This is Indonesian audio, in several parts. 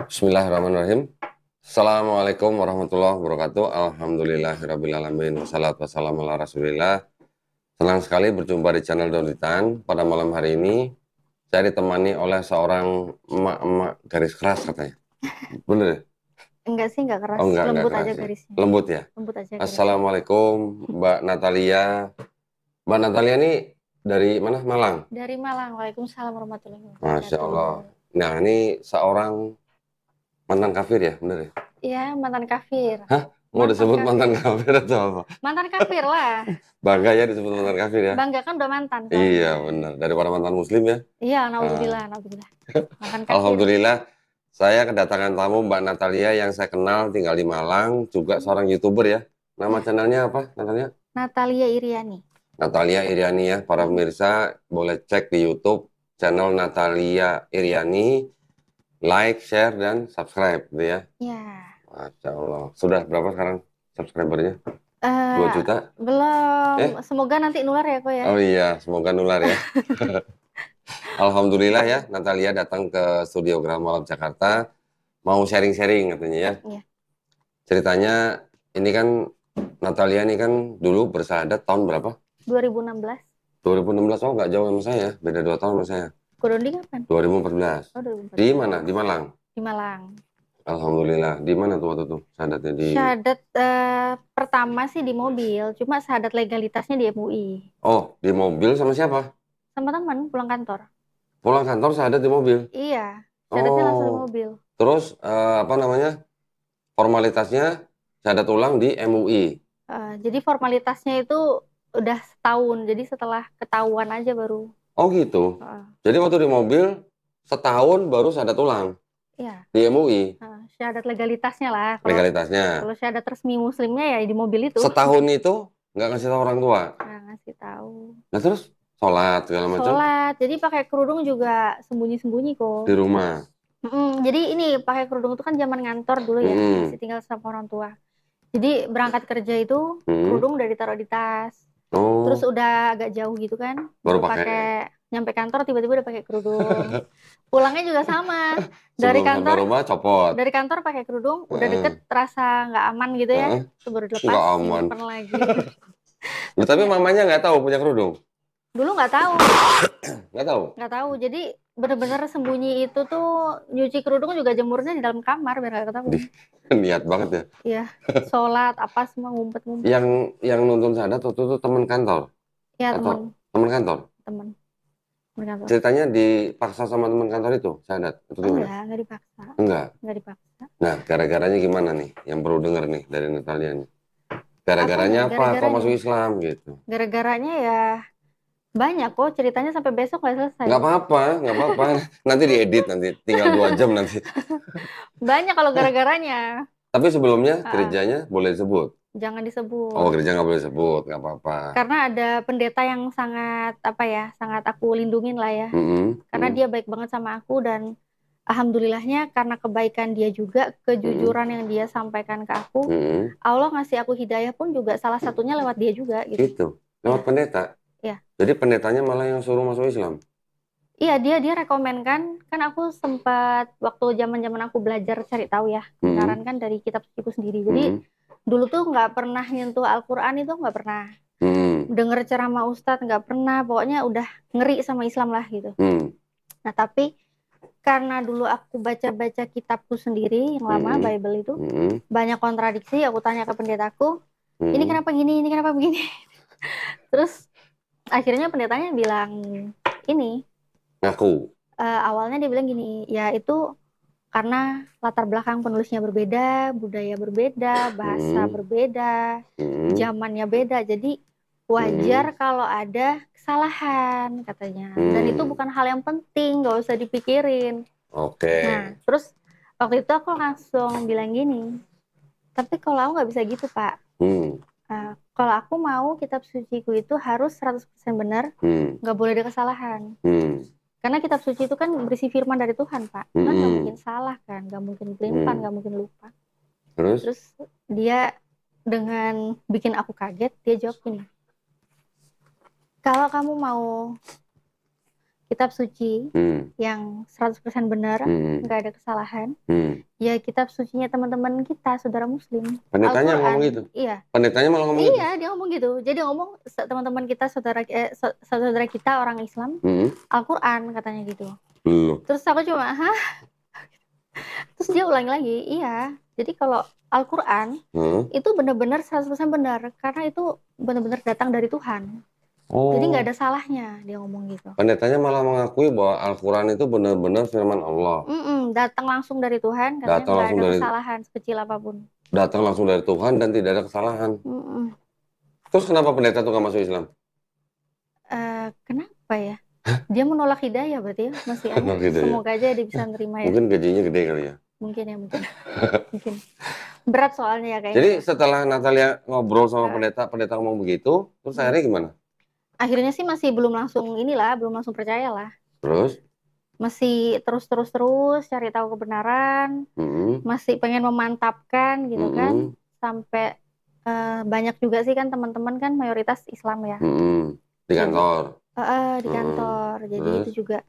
Bismillahirrahmanirrahim. Assalamualaikum warahmatullahi wabarakatuh. Alhamdulillahirrabbilalamin. Wassalatu wassalamu ala rasulillah. Senang sekali berjumpa di channel Donitan. Pada malam hari ini, saya ditemani oleh seorang emak-emak garis keras katanya. Bener ya? Enggak sih, enggak keras. Oh enggak Lembut keras aja ya. garisnya. Lembut ya? Lembut aja garisnya. Assalamualaikum Mbak Natalia. Mbak Natalia ini dari mana? Malang? Dari Malang. Waalaikumsalam warahmatullahi wabarakatuh. Masya Allah. Nah ini seorang mantan kafir ya? Bener ya? Iya, mantan kafir. Hah? Mau disebut mantan kafir atau apa? Mantan kafir lah. Bangga ya disebut mantan kafir ya? Bangga kan udah mantan. Soalnya. Iya benar. Daripada mantan muslim ya? Iya, naudzubillah, naudzubillah. Mantan kafir. Alhamdulillah, saya kedatangan tamu Mbak Natalia yang saya kenal tinggal di Malang, juga seorang YouTuber ya. Nama channelnya apa, Natalia? Natalia Iriani. Natalia Iriani ya. Para pemirsa boleh cek di YouTube channel Natalia Iriani, like, share, dan subscribe gitu ya. Iya. Masya Allah. Sudah berapa sekarang subscribernya? 2 juta? Belum. Semoga nanti nular ya kok ya. Oh iya, semoga nular ya. Alhamdulillah ya, Natalia datang ke Studio Grama Lab Jakarta. Mau sharing-sharing katanya ya. Iya. Ceritanya ini kan Natalia ini kan dulu bersahadat tahun berapa? 2016. 2016, oh nggak jauh sama saya, beda 2 tahun sama saya. Kurunding kapan? 2014. Oh, 2014. Di mana? Di Malang? Di Malang. Alhamdulillah. Di mana tuh waktu itu syahadatnya di? Syahadat pertama sih di mobil, cuma syahadat legalitasnya di MUI. Oh, di mobil sama siapa? Sama teman pulang kantor. Pulang kantor syahadat di mobil? Iya, syahadatnya langsung di mobil. Terus apa namanya? Formalitasnya syahadat ulang di MUI. Jadi formalitasnya itu udah setahun, jadi setelah ketahuan aja baru. Oh gitu. Jadi waktu di mobil setahun baru syahadat ulang. Iya. Di MUI. Syahadat legalitasnya lah. Legalitasnya. Kalau syahadat resmi muslimnya ya di mobil itu. Setahun itu nggak ngasih tahu orang tua. Nggak ngasih tahu. Nah terus sholat segala macam. Sholat, jadi pakai kerudung juga sembunyi-sembunyi kok. Di rumah. Jadi ini pakai kerudung itu kan zaman ngantor dulu ya, masih tinggal sama orang tua. Jadi berangkat kerja itu kerudung udah ditaruh di tas. Terus udah agak jauh gitu kan, baru pakai nyampe kantor tiba-tiba udah pakai kerudung. Pulangnya juga sama. Dari kantor rumah copot. Dari kantor pakai kerudung, udah deket terasa nggak aman gitu ya. Terus baru dilepas, nggak aman. simpen lagi. Loh, tapi mamanya nggak tahu punya kerudung? Dulu nggak tahu. Nggak tahu? Nggak tahu. Jadi bener-bener sembunyi itu tuh nyuci kerudung juga jemurnya di dalam kamar biar nggak ketahuan. Niat banget ya? Iya, sholat apa semua ngumpet-ngumpet. Yang nuntun syahadat waktu itu teman kantor? Iya, teman. Teman kantor? Teman kantor. Ceritanya dipaksa sama teman kantor itu syahadat? Itu gimana? Enggak dipaksa. Enggak dipaksa. Nah, gara-garanya gimana nih? Yang perlu denger nih dari Natalia nih. Gara-garanya apa? Kok masuk Islam gitu? Gara-garanya ya banyak kok, ceritanya sampai besok nggak selesai. Nggak apa-apa. Nanti diedit, nanti tinggal 2 jam nanti. Banyak kalau gara-garanya. Tapi sebelumnya gerejanya boleh disebut? Jangan disebut. Oh, gereja nggak boleh disebut, nggak apa-apa. Karena ada pendeta yang sangat sangat aku lindungin lah ya. Karena dia baik banget sama aku dan alhamdulillahnya karena kebaikan dia juga, kejujuran yang dia sampaikan ke aku, Allah ngasih aku hidayah pun juga salah satunya lewat dia juga gitu. Gitu. Lewat pendeta? Iya. Jadi pendetanya malah yang suruh masuk Islam? Iya, dia rekomen kan aku sempat waktu zaman-zaman aku belajar cari tahu ya, saran kan dari kitab suciku sendiri. Jadi dulu tuh nggak pernah nyentuh Al-Quran, itu nggak pernah. Denger ceramah Ustadz nggak pernah, pokoknya udah ngeri sama Islam lah gitu. Nah tapi karena dulu aku baca-baca kitabku sendiri yang lama, Bible itu banyak kontradiksi, aku tanya ke pendetaku, ini kenapa gini, ini kenapa begini. Terus akhirnya pendetanya bilang ini. Ngaku. Awalnya dia bilang gini, ya itu karena latar belakang penulisnya berbeda, budaya berbeda, bahasa berbeda, zamannya beda, jadi wajar kalau ada kesalahan katanya. Dan itu bukan hal yang penting, nggak usah dipikirin. Oke. Nah, terus waktu itu aku langsung bilang gini, tapi kalau aku nggak bisa gitu Pak. Kalau aku mau kitab suciku itu harus 100% benar, nggak boleh ada kesalahan. Karena kitab suci itu kan berisi firman dari Tuhan, Pak. Kan nggak mungkin salah kan, nggak mungkin pelimpan, nggak mungkin lupa. Terus dia dengan bikin aku kaget, dia jawab gini, kalau kamu mau kitab suci yang 100% benar, nggak ada kesalahan. Ya kitab sucinya teman-teman kita, saudara muslim. Pendetanya ngomong gitu? Iya. Pendetanya malah ngomong gitu? Iya, dia ngomong gitu. Jadi ngomong teman-teman kita, saudara kita orang Islam, Al-Quran katanya gitu. Terus aku cuma, hah? Terus dia ulangi lagi, iya. Jadi kalau Al-Quran itu benar-benar 100% benar, karena itu benar-benar datang dari Tuhan. Jadi nggak ada salahnya, dia ngomong gitu. Pendetanya malah mengakui bahwa Al-Quran itu benar-benar firman Allah. Datang langsung dari Tuhan, katanya nggak ada kesalahan sekecil apapun. Datang langsung dari Tuhan dan tidak ada kesalahan. Terus kenapa pendeta itu nggak masuk Islam? Kenapa ya? Dia menolak hidayah berarti ya, masih ada. Semoga aja dia bisa nerima ya. Mungkin gajinya gede kali ya. Mungkin ya, mungkin. Berat soalnya ya kayaknya. Jadi setelah Natalia ngobrol sama pendeta ngomong begitu, terus akhirnya gimana? Akhirnya sih masih belum langsung percaya lah. Terus? Masih terus cari tahu kebenaran, masih pengen memantapkan gitu kan, sampai banyak juga sih kan teman-teman kan mayoritas Islam ya. Di kantor. Di kantor. Jadi itu juga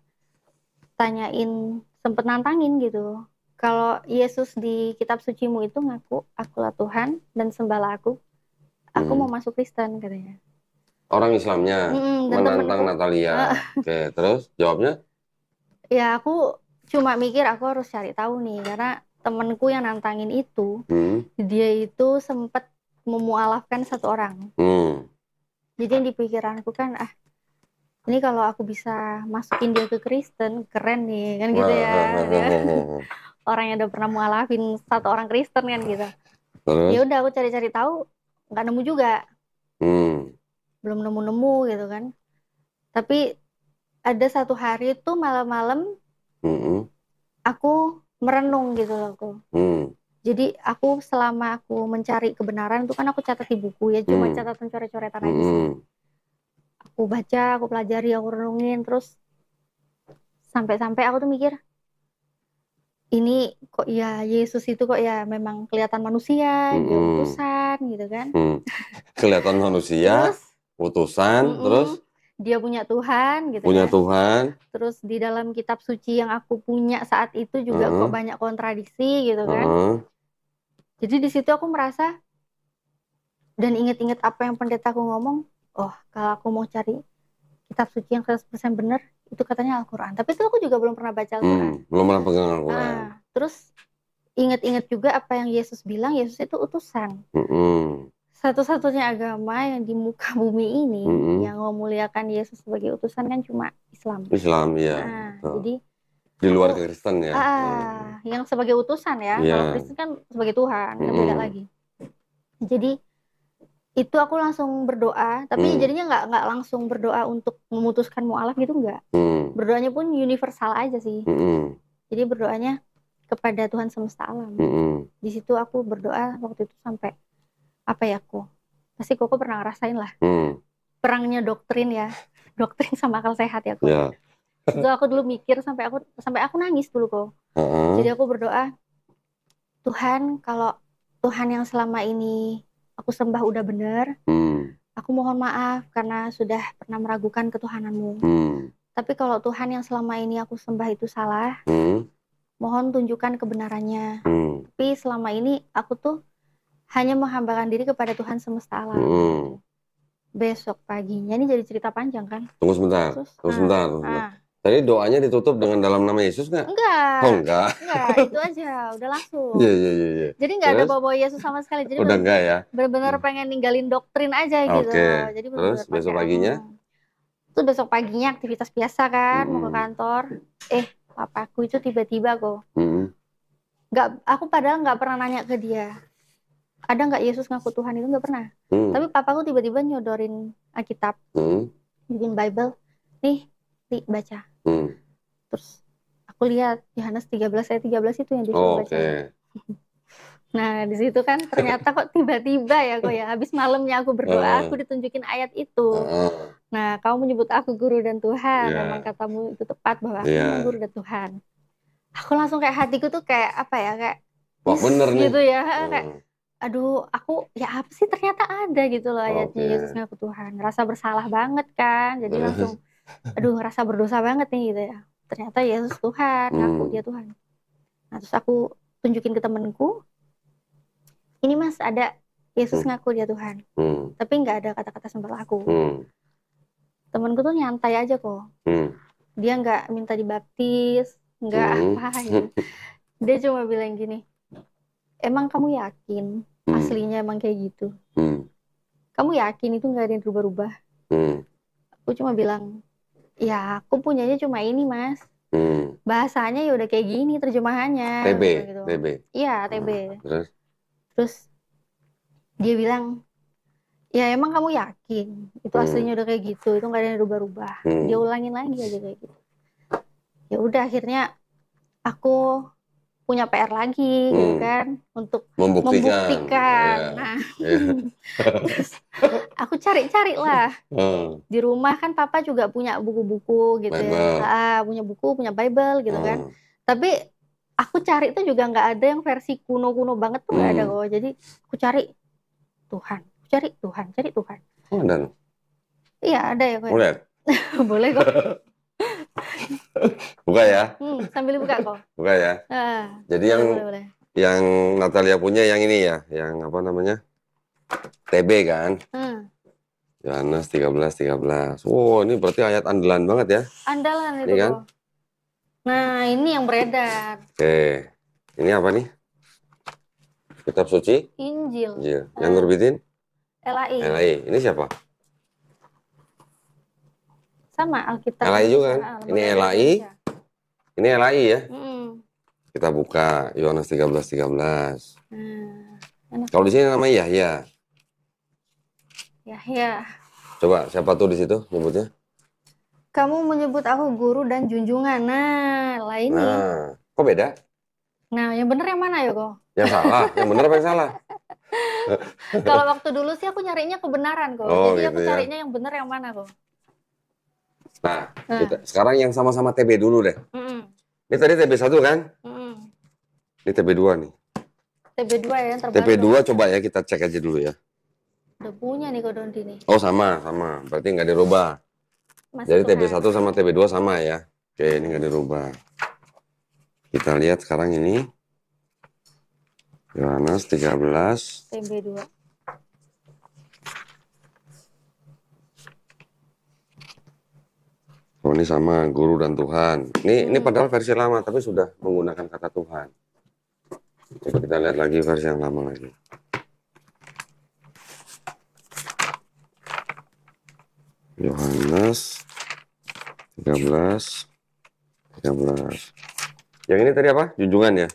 sempet nantangin gitu. Kalau Yesus di kitab sucimu itu ngaku, akulah Tuhan dan sembahlah aku mau masuk Kristen katanya. Orang Islamnya menantang Natalia. Oke, terus jawabnya? Ya aku cuma mikir aku harus cari tahu nih, karena temenku yang nantangin itu, dia itu sempat memualafkan satu orang. Jadi yang di pikiranku kan, ini kalau aku bisa masukin dia ke Kristen, keren nih, kan gitu ya. Orang yang udah pernah mualafin satu orang Kristen kan gitu. Ya udah aku cari-cari tahu, nggak nemu juga. Belum nemu gitu kan. Tapi ada satu hari itu malam-malam aku merenung gitu loh aku. Jadi aku selama aku mencari kebenaran itu kan aku catat di buku ya, cuma catatan coret-coretan aja sih. Aku baca, aku pelajari, aku renungin, terus sampai-sampai aku tuh mikir, ini kok ya Yesus itu kok ya memang kelihatan manusia, dia utusan gitu kan. Kelihatan manusia, terus, utusan, terus dia punya Tuhan gitu punya Tuhan. Terus di dalam kitab suci yang aku punya saat itu juga kok banyak kontradiksi gitu kan. Jadi di situ aku merasa dan inget-inget apa yang pendetaku ngomong, kalau aku mau cari kitab suci yang 100% benar, itu katanya Al-Quran. Tapi itu aku juga belum pernah baca Al-Quran. Belum pernah pegang Al-Quran. Terus inget-inget juga apa yang Yesus bilang, Yesus itu utusan. Satu-satunya agama yang di muka bumi ini yang memuliakan Yesus sebagai utusan kan cuma Islam. Islam, ya. Jadi di luar Kristen ya. Yang sebagai utusan ya. Kalau Kristen kan sebagai Tuhan, kan beda lagi. Jadi itu aku langsung berdoa, tapi jadinya nggak langsung berdoa untuk memutuskan mualaf gitu, nggak. Berdoanya pun universal aja sih. Jadi berdoanya kepada Tuhan semesta alam. Di situ aku berdoa waktu itu sampai apa ya, pasti Koko pernah ngerasain lah. Perangnya doktrin ya, doktrin sama akal sehat ya Koko. Itu aku dulu mikir sampai aku nangis dulu kok. Jadi aku berdoa, Tuhan, kalau Tuhan yang selama ini aku sembah udah benar, aku mohon maaf karena sudah pernah meragukan ketuhananmu. Tapi kalau Tuhan yang selama ini aku sembah itu salah, mohon tunjukkan kebenarannya. Tapi selama ini aku tuh hanya menghambakan diri kepada Tuhan semesta alam. Besok paginya, ini jadi cerita panjang kan? Tunggu sebentar. Tadi doanya ditutup dengan dalam nama Yesus nggak? Enggak. Enggak. Enggak, itu aja, udah langsung. Iya. Jadi nggak ada bawa Yesus sama sekali. Jadi udah enggak ya? Benar-benar pengen ninggalin doktrin aja gitu. Jadi terus besok paginya? Itu besok paginya aktivitas biasa kan, mau ke kantor. Papaku itu tiba-tiba kok. Aku padahal nggak pernah nanya ke dia. Ada nggak Yesus ngaku Tuhan, itu nggak pernah. Tapi papaku tiba-tiba nyodorin Alkitab, bikin Bible, nih baca. Terus aku lihat Yohanes 13 ayat 13 itu yang disuruh baca. Nah di situ kan ternyata kok tiba-tiba ya kok ya, habis malamnya aku berdoa, aku ditunjukin ayat itu. Nah kamu menyebut aku guru dan Tuhan, memang katamu itu tepat bahwa aku memang guru dan Tuhan. Aku langsung kayak hatiku tuh kayak apa ya, kayak wah bener nih gitu ya, kayak aduh, aku ya apa sih, ternyata ada gitu loh ayatnya Yesus ngaku Tuhan. Rasa bersalah banget kan, jadi langsung aduh rasa berdosa banget nih gitu ya. Ternyata Yesus Tuhan, ngaku dia Tuhan. Nah terus aku tunjukin ke temenku, ini mas ada Yesus ngaku dia Tuhan. Tapi nggak ada kata-kata sembah aku. Temenku tuh nyantai aja kok. Dia nggak minta dibaptis, nggak apa gitu. Dia cuma bilang gini, emang kamu yakin aslinya emang kayak gitu? Kamu yakin itu nggak ada yang berubah-ubah? Aku cuma bilang, ya aku punyanya cuma ini mas. Bahasanya ya udah kayak gini terjemahannya. TB, gitu. TB. Iya TB. Terus dia bilang, ya emang kamu yakin itu aslinya udah kayak gitu, itu nggak ada yang rubah-rubah. Dia ulangin lagi aja kayak gitu. Ya udah akhirnya aku punya PR lagi gitu kan untuk membuktikan. Ya. Nah, terus aku cari-cari lah. Di rumah kan papa juga punya buku-buku gitu Bible. ya. Punya buku, punya Bible gitu kan. Tapi aku cari tuh juga nggak ada yang versi kuno-kuno banget tuh nggak ada kok. Jadi aku cari Tuhan, cari Tuhan, cari Tuhan. Oh, ada. Iya ada ya kok. Boleh. Boleh kok. Buka ya. Sambil buka kok. Buka ya. Jadi boleh. Yang Natalia punya yang ini ya, yang apa namanya? TB kan? Yohanes 13:13. Wow, ini berarti ayat andalan banget ya? Andalan itu ini kan? Nah, ini yang beredar. Oke. Ini apa nih? Kitab suci? Injil. Yang nerbitin? LAI. LAI. Ini siapa? Sama Alkitab. LAI juga kan? Ini LAI. Ini LAI ya? Kita buka Yohanes 13:13. Kalau di sini namanya Yahya. Yahya. Coba siapa tuh di situ nyebutnya? Kamu menyebut aku guru dan junjungan. Nah, lah ini. Nah, kok beda? Nah, yang bener yang mana ya kok? Yang salah, yang bener apa yang salah? Kalau waktu dulu sih aku nyarinya kebenaran kok. Jadi gitu aku carinya yang bener yang mana kok? Nah, sekarang yang sama-sama TB dulu deh. Ini tadi TB1 kan? Ini TB2 nih. TB2 ya yang terbaru. TB2 coba ya kita cek aja dulu ya. Udah punya nih kok Dondi nih. Oh sama. Berarti nggak dirubah. Jadi TB1 sama TB2 sama ya. Oke, ini nggak dirubah. Kita lihat sekarang ini. Yohanes 13. TB2. Oh ini sama, guru dan Tuhan. Ini padahal versi lama, tapi sudah menggunakan kata Tuhan. Coba kita lihat lagi versi yang lama lagi. Yohanes 13. Yang ini tadi apa? Junjungan ya?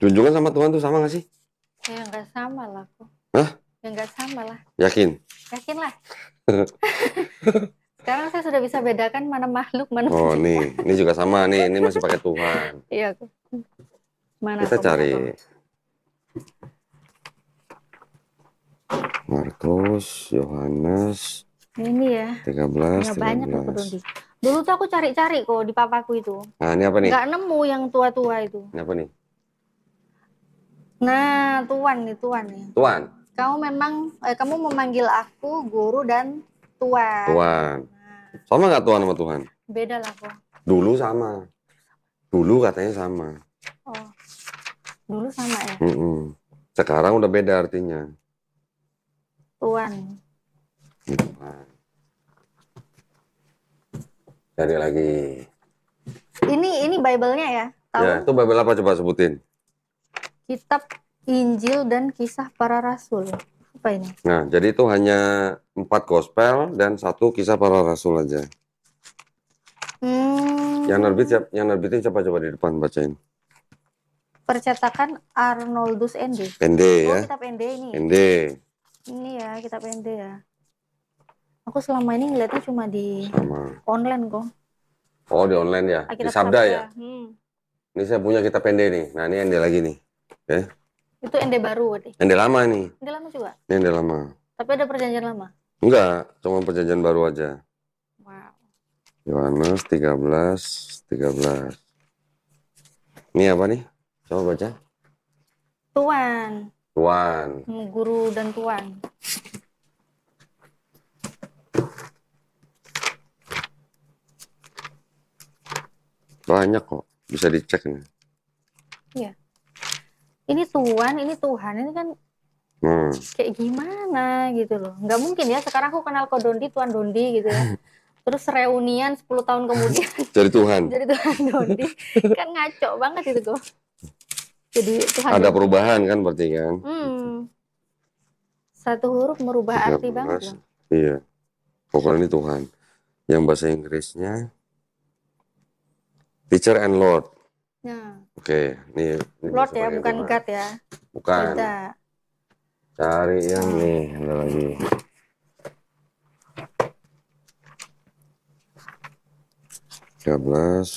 Junjungan sama Tuhan tuh sama nggak sih? Ya nggak sama lah kok. Hah? Ya nggak sama lah. Yakin? Yakin lah. Sekarang saya sudah bisa bedakan mana makhluk, mana Oh nih, ini juga sama nih, ini masih pakai Tuhan. Iya. Mana kita cari. Markus, Yohanes. Ini ya. 13. Banyak loh Dondi. Dulu tuh aku cari-cari kok di papaku itu. Nah ini apa nih? Nggak nemu yang tua-tua itu. Ini apa nih? Nah, Tuan nih. Tuan. Kamu memanggil aku guru dan Tuan. Tuan. Sama nggak Tuan sama Tuhan? Beda lah kok. Dulu sama. Dulu katanya sama. Oh. Dulu sama ya? Sekarang udah beda artinya. Tuan. Cari lagi. Ini Bible-nya ya? Tahu? Ya, itu Bible apa coba sebutin? Kitab Injil dan Kisah Para Rasul. Apa ini? Nah, jadi itu hanya 4 gospel dan 1 Kisah Para Rasul aja. Yang nerbitin siapa coba di depan bacain? Percetakan Arnoldus ND. ND ya? Kitab ND ini. ND. Ini ya, kitab ND ya. Aku selama ini ngeliatnya cuma di online kok. Oh, di online ya? Di Sabda ya? Ini saya punya kitab ND nih. Nah, ini ND lagi nih. Oke. Itu ND baru deh. ND lama nih. ND lama juga? Ini ND lama. Tapi ada perjanjian lama? Enggak, cuma perjanjian baru aja. Wow. Yohanes 13:13. Ini apa nih? Coba baca. Tuan. Tuan. Guru dan Tuan. Banyak kok, bisa dicek nih. Iya. Ini Tuhan, ini Tuhan, ini kan kayak gimana gitu loh. Nggak mungkin ya sekarang aku kenal Ko Dondi, Tuan Dondi gitu ya. Terus reunian 10 tahun kemudian Jadi Tuhan. jadi Tuhan Dondi. Kan ngaco banget itu kok. Jadi Tuhan Ada Dondi. perubahan kan berarti kan? Satu huruf merubah 13. arti banget loh. Iya. Pokoknya ini Tuhan. Yang bahasa Inggrisnya Teacher and Lord. Nah. Oke, ini Lord ya, bukan Tuhan. God ya. Bukan. Beda. Cari yang nih, ada lagi. Tiga belas.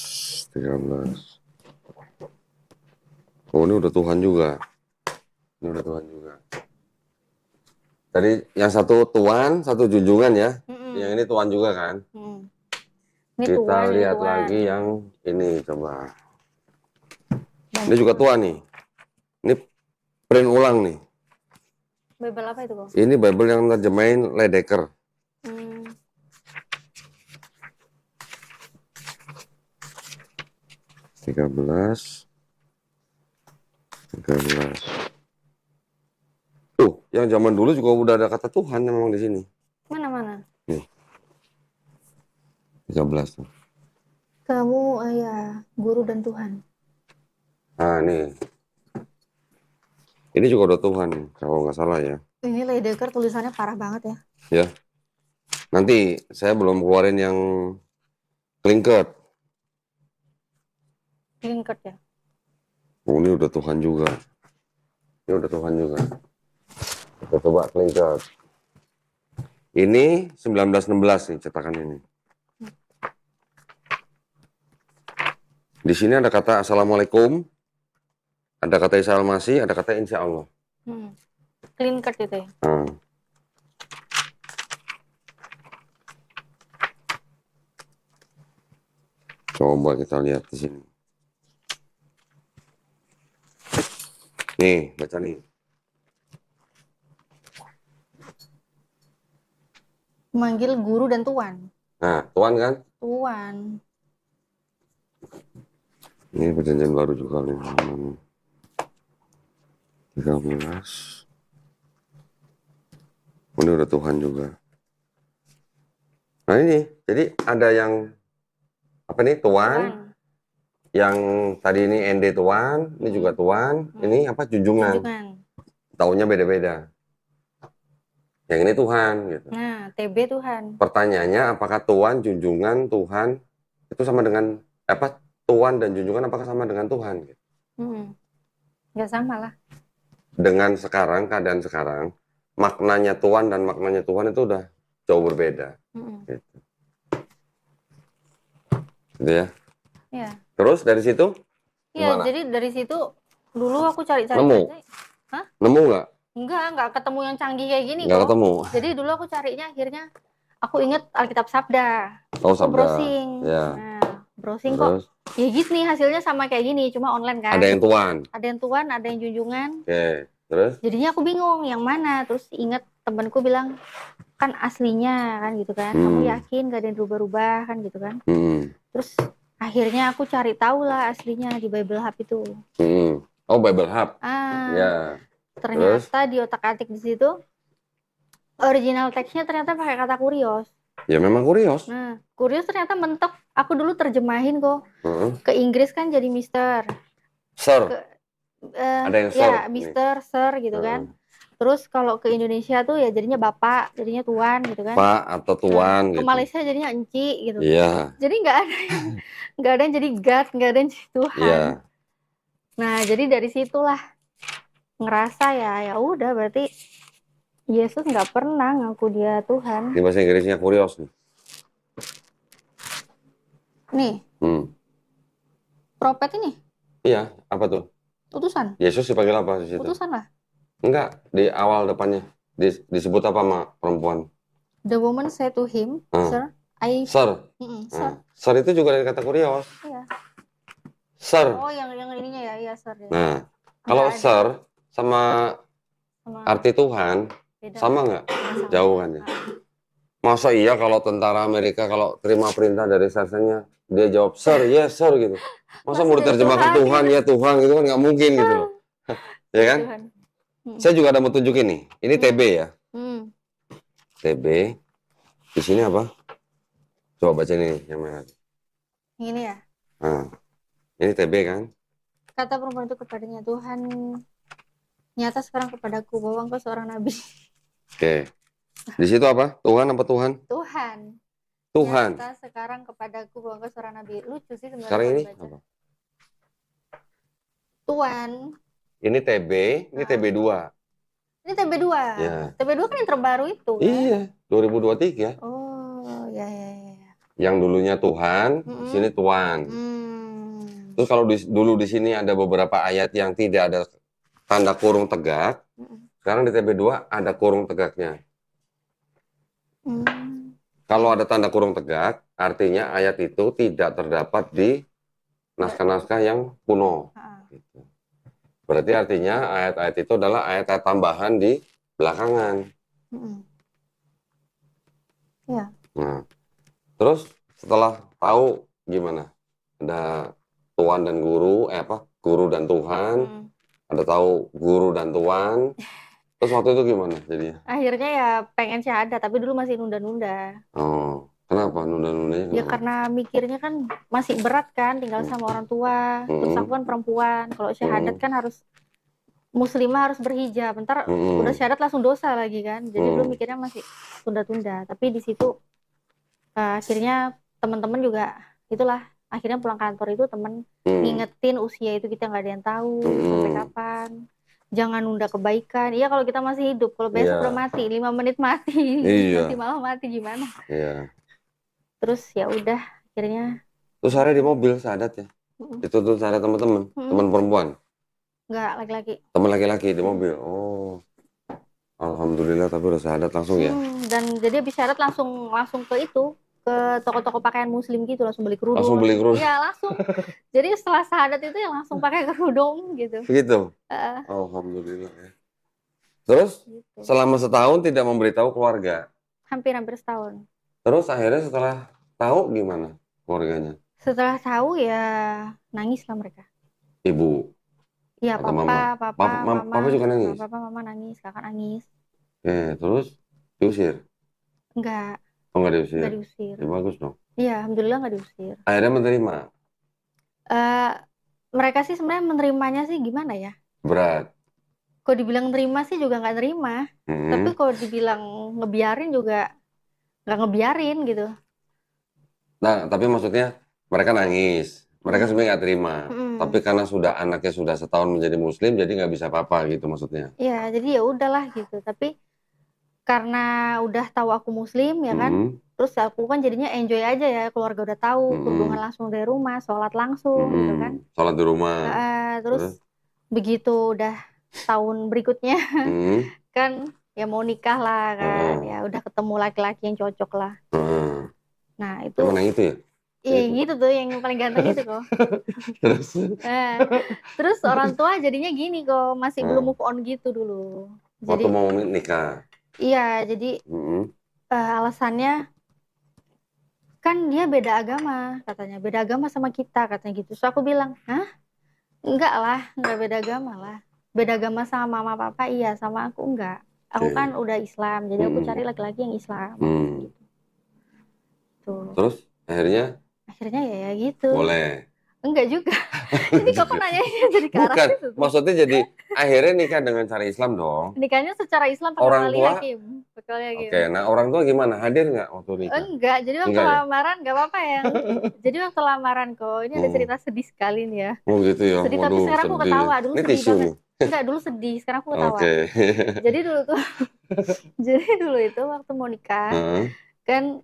Oh, ini udah Tuhan juga. Ini udah Tuhan juga. Tadi yang satu Tuhan, satu junjungan ya. Yang ini Tuhan juga kan. Ini Kita Tuhan, lihat ini lagi yang ini coba. Ini juga Tuhan nih. Ini print ulang nih. Bible apa itu kok? Ini Bible yang terjemahin Ledecker. 13. Tuh, yang zaman dulu juga udah ada kata Tuhan memang di sini. Mana? Nih. 13 tuh. Kamu ayah, guru dan Tuhan. Nah, nih. Ini juga udah Tuhan, kalau nggak salah ya. Ini Ledecker tulisannya parah banget ya. Ya. Nanti saya belum keluarin yang Klinkert. Klinkert ya. Oh, ini udah Tuhan juga. Ini udah Tuhan juga. Kita coba Klinkert. Ini 1916 nih cetakan ini. Di sini ada kata Assalamualaikum, ada kata Isa Al-Masih, ada kata Insya Allah. Klinkert itu ya. Coba kita lihat di sini. Nih, baca nih. Manggil guru dan Tuhan. Nah, Tuhan kan? Tuhan. Ini perjanjian baru juga nih. 13. Ini udah Tuhan juga. Nah ini, jadi ada yang apa nih Tuhan. Yang tadi ini ND Tuhan, ini juga Tuhan. Ini apa junjungan. Taunya beda-beda. Yang ini Tuhan gitu. Nah, TB Tuhan. Pertanyaannya apakah Tuhan, junjungan, Tuhan itu sama dengan apa? Tuhan dan junjungan apakah sama dengan Tuhan? Gitu. Nggak sama lah. Dengan sekarang, keadaan sekarang, maknanya Tuhan dan maknanya Tuhan itu udah jauh berbeda. Gitu. Gitu ya? Iya. Terus dari situ? Iya, jadi dari situ dulu aku cari-cari. Nemu? Hah? Nemu nggak? Nggak ketemu yang canggih kayak gini nggak kok. Ketemu. Jadi dulu aku carinya akhirnya aku inget Alkitab Sabda. Oh, Sabda. Browsing. Ya. Nah, browsing terus? Kok. Ya gitu nih hasilnya sama kayak gini, cuma online kan. Ada yang Tuhan. Ada yang Tuhan, ada yang junjungan. Oke, terus? Jadinya aku bingung yang mana. Terus inget temanku bilang kan aslinya kan gitu kan. Kamu yakin gak ada yang berubah-ubah kan gitu kan. Terus akhirnya aku cari tahu lah aslinya di Bible Hub itu. Oh, Bible Hub. Ya. Ternyata di otak-atik di situ original teksnya ternyata pakai kata kurios. Ya memang kurios. Nah, kurios ternyata mentok. Aku dulu terjemahin kok. Ke Inggris kan jadi Mister. Sir. Ada yang Sir. Ya, Mister, Sir gitu kan. Terus kalau ke Indonesia tuh ya jadinya Bapak, jadinya Tuan gitu kan. Pak atau Tuan gitu. Ke Malaysia jadinya Enci gitu. Iya. Jadi nggak ada yang jadi God, nggak ada yang jadi Tuhan. Iya. Nah, jadi dari situlah ngerasa ya udah berarti Yesus nggak pernah ngaku dia Tuhan. Ini bahasa Inggrisnya kurios nih. Nih. Prophet ini? Iya, apa tuh? Utusan. Yesus dipanggil apa di situ? Utusan lah. Enggak, di awal depannya disebut apa sama perempuan? The woman said to him, Sir, Sir. Sir. Sir itu juga dari kata kurios. Iya. Sir. Oh, yang ininya ya, iya Sir. Ya. Nah, kalau Sir sama arti Tuhan beda. Sama nggak? Jauh kan ya? Masa iya kalau tentara Amerika kalau terima perintah dari sersannya dia jawab sir, yes sir gitu. Masa mau jadi diterjemahkan Tuhan Tuhan gitu. ya Tuhan gitu kan nggak mungkin gitu loh. Ya Jadi kan? Tuhan. Saya juga ada mau tunjukin nih. Ini TB ya. TB. Di sini apa? Coba baca ini yang merah. Ini ya. Nah, ini TB kan? Kata perempuan itu kepadanya, Tuhan nyata sekarang kepadaku bahwa engkau seorang nabi. Oke. Di situ apa? Tuhan apa Tuhan? Tuhan. Tuhan. Nyata sekarang kepadaku bahwa engkau seorang nabi. Lucu sih sebenarnya Sekarang kalau ini dibaca. apa? Tuhan. Ini TB, ini TB2. Ini TB2. Ya. TB2 kan yang terbaru itu kan? Iya, 2023. Oh, ya. Yang dulunya Tuhan, di sini Tuhan. Terus kalau dulu di sini ada beberapa ayat yang tidak ada tanda kurung tegak, sekarang di TB2 ada kurung tegaknya. Kalau ada tanda kurung tegak, artinya ayat itu tidak terdapat di naskah-naskah yang kuno. Gitu. Berarti artinya ayat-ayat itu adalah ayat-ayat tambahan di belakangan. Ya. Nah, terus setelah tahu gimana? Ada Tuhan dan guru, guru dan Tuhan. Ada tahu guru dan Tuhan. Terus waktu itu gimana jadinya? Akhirnya ya pengen syahadat, tapi dulu masih nunda-nunda. Oh, kenapa nunda-nundanya? Ya karena mikirnya kan masih berat kan, tinggal sama orang tua. Terus aku kan perempuan, kalau syahadat kan harus muslimah harus berhijab. Bentar udah syahadat langsung dosa lagi kan. Jadi dulu mikirnya masih tunda-tunda. Tapi di situ akhirnya teman-teman juga itulah. Akhirnya pulang kantor itu temen ngingetin usia itu kita nggak ada yang tahu sampai kapan. Jangan nunda kebaikan. Iya kalau kita masih hidup, kalau besok udah mati, 5 menit mati, nanti malah mati gimana? Iya. Terus ya udah akhirnya. Terus hari di mobil syahadat ya? Itu tuh syahadat teman-teman, teman perempuan? Enggak, laki-laki. Teman laki-laki di mobil. Oh, alhamdulillah tapi udah syahadat langsung ya? Dan jadi habis syahadat langsung ke itu. Ke toko-toko pakaian muslim gitu, langsung beli kerudung. Langsung beli kerudung? Iya, langsung. Jadi setelah syahadat itu ya langsung pakai kerudung gitu. Begitu? Alhamdulillah ya. Terus gitu. Selama setahun tidak memberitahu keluarga? Hampir setahun. Terus akhirnya setelah tahu gimana keluarganya? Setelah tahu ya nangis lah mereka. Ibu? Iya, papa, mama. Papa juga nangis? Papa, mama nangis, kakak nangis. Terus diusir? Enggak. Oh, nggak diusir? Nggak diusir. Ya, bagus dong. Iya, alhamdulillah nggak diusir. Akhirnya menerima? Mereka sih sebenarnya menerimanya sih gimana ya? Berat? Kalau dibilang nerima sih juga nggak nerima. Tapi kalau dibilang ngebiarin juga nggak ngebiarin gitu. Nah, tapi maksudnya mereka nangis. Mereka sebenarnya nggak terima. Tapi karena anaknya sudah setahun menjadi muslim, jadi nggak bisa apa-apa gitu maksudnya. Iya, jadi ya udahlah gitu. Tapi karena udah tahu aku muslim ya kan, terus aku kan jadinya enjoy aja ya, keluarga udah tahu, kerudungan langsung dari rumah, sholat langsung gitu kan. Sholat di rumah. Terus begitu udah tahun berikutnya kan ya mau nikah lah kan, ya udah ketemu laki-laki yang cocok lah. Nah itu. Yang itu ya? Iya gitu tuh yang paling ganteng itu kok. Terus orang tua jadinya gini kok, masih belum move on gitu dulu. Waktu mau nikah. Iya, jadi alasannya kan dia beda agama katanya, beda agama sama kita katanya gitu. So aku bilang, hah? Enggak lah, enggak beda agama lah. Beda agama sama mama papa iya, sama aku enggak. Aku kan udah Islam, jadi aku cari laki-laki yang Islam. Gitu. Tuh. Terus akhirnya? Akhirnya ya gitu. Boleh. Enggak juga. Jadi kok nanya jadi ke arah itu? Maksudnya jadi akhirnya nikah dengan cara Islam dong. Nikahnya secara Islam pakai wali hakim. Oke, nah orang tua gimana? Hadir nggak waktu nikah? Enggak, jadi waktu lamaran nggak apa-apa ya. Jadi waktu lamaran kok, ini ada cerita sedih sekali nih ya. Oh gitu ya. Sedih tapi sekarang aku ketawa. Dulu sedih banget. Enggak, dulu sedih, sekarang aku ketawa. Jadi dulu itu waktu mau nikah, kan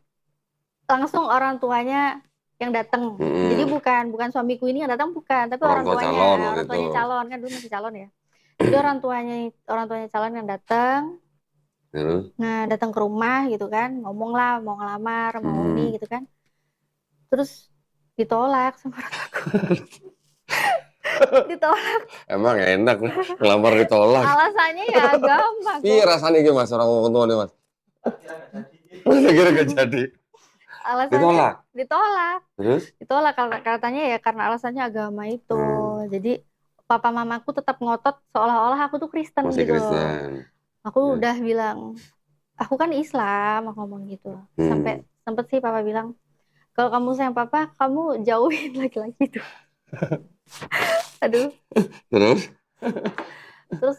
langsung orang tuanya yang datang. Jadi bukan suamiku ini yang datang, bukan, tapi orang tuanya calon kan, dulu masih calon ya. Jadi orang tuanya calon yang datang. Nah, datang ke rumah gitu kan, ngomong lah mau ngelamar, mau ini gitu kan. Terus ditolak sama orang aku. Ditolak. Emang enak ngelamar ditolak. Alasannya ya gampang. Iya rasanya gimana mas orang ngomong tua nih mas? Terus akhirnya gak jadi. Alasannya Ditolak. Terus? Ditolak katanya ya karena alasannya agama itu. Jadi papa mamaku tetap ngotot seolah-olah aku tuh Kristen Masih gitu. Kristen. Aku udah bilang, aku kan Islam, aku ngomong gitu. Sampai sempet sih papa bilang, kalau kamu sayang papa, kamu jauhin laki-laki itu. Aduh. Terus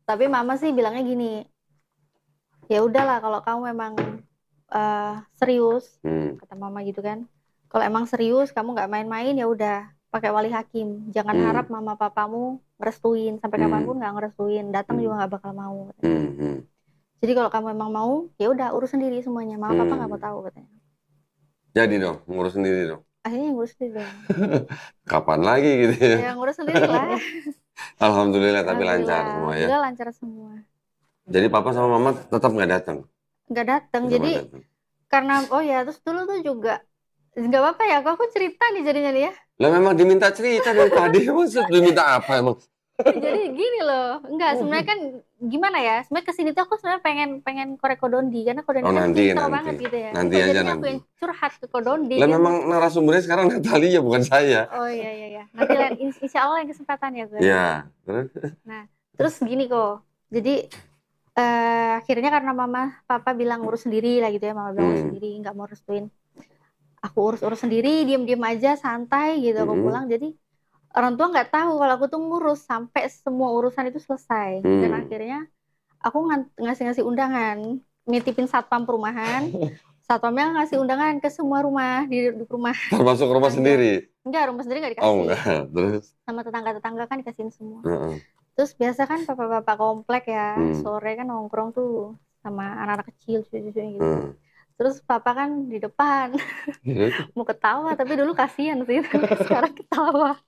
tapi mama sih bilangnya gini, ya udahlah kalau kamu memang serius, kata mama gitu kan. Kalau emang serius, kamu nggak main-main, ya udah pakai wali hakim. Jangan harap mama papamu ngerestuin, sampai kapanpun nggak ngerestuin, datang juga nggak bakal mau. Jadi kalau kamu emang mau, ya udah urus sendiri semuanya. Mama papa nggak mau tahu katanya. Jadi dong, ngurus sendiri dong. Akhirnya ngurus sendiri dong. Kapan lagi gitu ya? Ya ngurus sendiri lah. Alhamdulillah, tapi lancar semua ya. Alhamdulillah lancar semua. Jadi papa sama mama tetap nggak datang? Nggak datang. Jadi karena terus dulu tuh juga nggak apa-apa ya. Aku cerita nih jadinya nih ya. Lah memang diminta cerita dari tadi. Maksud diminta apa emang? Jadi gini loh, enggak sebenarnya kan gimana ya? Sebenarnya kesini tuh aku sebenarnya pengen korek Kodondi karena Kodondi kan pintar banget gitu ya. Nanti aja nanti. Aku yang curhat ke Kodondi. Lah memang narasumbernya sekarang Natalia bukan saya. Oh iya. Nanti insya Allah yang kesempatan ya gue. Iya. Nah terus gini kok. Jadi akhirnya karena mama papa bilang urus sendiri lah gitu ya, mama bilang urus sendiri, nggak mau restuin. Aku urus sendiri, diem aja, santai gitu. Aku pulang jadi orang tua nggak tahu kalau aku tuh ngurus sampai semua urusan itu selesai. Dan akhirnya aku ngasih undangan, nitipin satpam perumahan, satpamnya ngasih undangan ke semua rumah di rumah. Termasuk rumah sendiri? Enggak, rumah sendiri nggak dikasih. Oh enggak, terus? Sama tetangga-tetangga kan dikasihin semua. Terus biasa kan bapak-bapak komplek ya, sore kan nongkrong tuh sama anak-anak kecil, cucu-cucunya gitu. Terus papa kan di depan, mau ketawa tapi dulu kasihan sih, sekarang ketawa.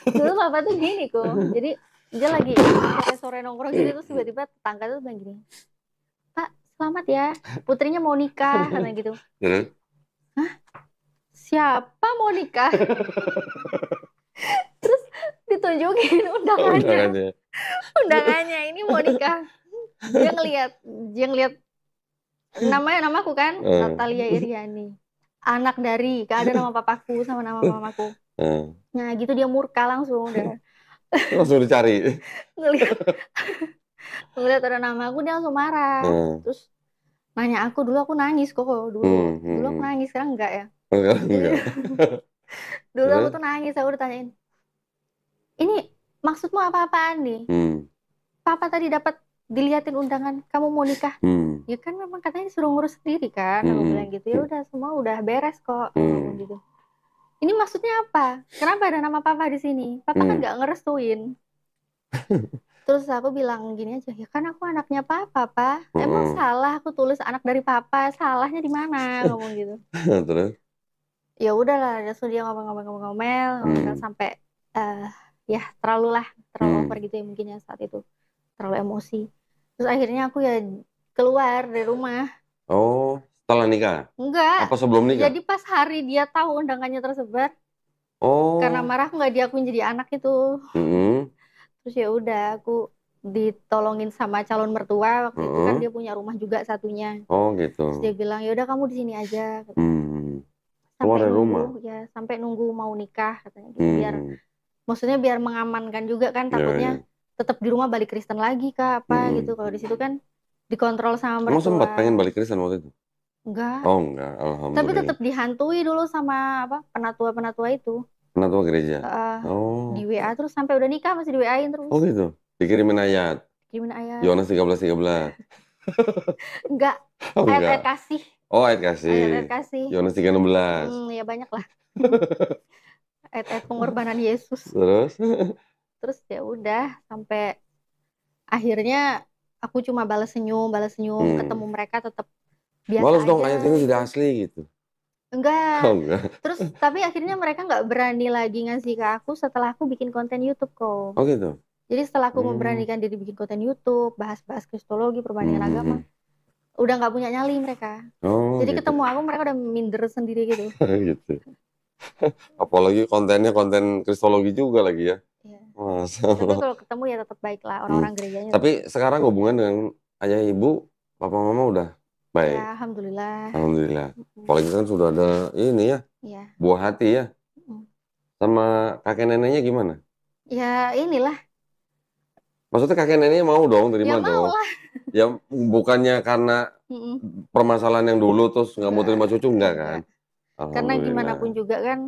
Dulu papa tuh gini kok, jadi dia lagi sore nongkrong gitu, terus tiba-tiba tetangga tuh bilang gini, Pak selamat ya, putrinya mau nikah, katanya gitu. Hah? Siapa mau nikah? Terus ditunjukin undangannya ini mau nikah. Dia ngeliat namaku kan, Natalia Iriani, anak dari, gak ada nama papaku sama nama mamaku. Nah gitu dia murka langsung udah. Langsung dicari. Ngeliat ada nama aku dia langsung marah. Terus nanya dulu aku nangis kok dulu aku nangis, sekarang enggak ya. Enggak. Dulu aku tuh nangis, aku ditanyain, ini maksudmu apa-apaan nih? Papa tadi dapat diliatin undangan kamu mau nikah. Ya kan memang katanya disuruh ngurus sendiri kan. Aku bilang gitu, ya udah semua udah beres kok. Gitu. Ini maksudnya apa? Kenapa ada nama papa di sini? Papa kan nggak ngerestuin. Terus aku bilang gini aja, ya kan aku anaknya papa, Pak. Emang salah aku tulis anak dari papa? Salahnya di mana? Ngomong gitu. Terus? Ya udahlah, terus dia ngomel sampai ya terlalu over gitu ya mungkin ya saat itu, terlalu emosi. Terus akhirnya aku ya keluar dari rumah. Oh, setelah nikah? Enggak. Apa sebelum nikah? Jadi pas hari dia tahu undangannya tersebar. Oh. Karena marah aku nggak diakuin jadi anak itu. Terus ya udah aku ditolongin sama calon mertua waktu itu kan dia punya rumah juga satunya. Oh gitu. Terus dia bilang ya udah kamu di sini aja. Sampai rumah. Ya sampai nunggu mau nikah katanya gitu. Biar mengamankan juga kan, takutnya tetap di rumah balik Kristen lagi kah apa gitu. Kalau di situ kan dikontrol sama mertua. Emang sempat pengen balik Kristen waktu itu? Enggak. Oh enggak, alhamdulillah. Tapi tetap dihantui dulu sama penatua itu. Penatua gereja. Di WA terus sampai udah nikah masih di WA-in terus. Oh gitu. Dikirimin ayat. Yohanes 13:13. Enggak. Ayat kasih. Oh, ayat kasih. Yohanes 3:16. Ya banyak lah. Ayat pengorbanan Yesus. Terus ya udah sampai akhirnya aku cuma balas senyum, ketemu mereka tetap biasa balas aja. Dong, ayat ini tidak asli gitu. Enggak. Terus tapi akhirnya mereka nggak berani lagi ngasih ke aku setelah aku bikin konten YouTube kok. Oh gitu. Jadi setelah aku memberanikan diri bikin konten YouTube, bahas-bahas kristologi, perbandingan agama, udah nggak punya nyali mereka. Jadi gitu. Ketemu aku mereka udah minder sendiri gitu. Gitu. Apalagi kontennya konten kristologi juga lagi ya. Iya. Tapi kalau ketemu ya tetap baik lah orang-orang gerejanya. Tapi sekarang hubungan dengan ayah ibu, papa mama udah Baik. Ya, alhamdulillah. Alhamdulillah. Apalagi kan sudah ada ini ya, Ya. buah hati ya. Mm. Sama kakek neneknya gimana? Ya, inilah. Maksudnya kakek neneknya mau dong, Ya terima mau dong. lah. Ya bukannya karena Mm-mm. permasalahan yang dulu terus nggak mau terima cucu, enggak kan? Enggak. Karena gimana pun Alhamdulillah. juga kan,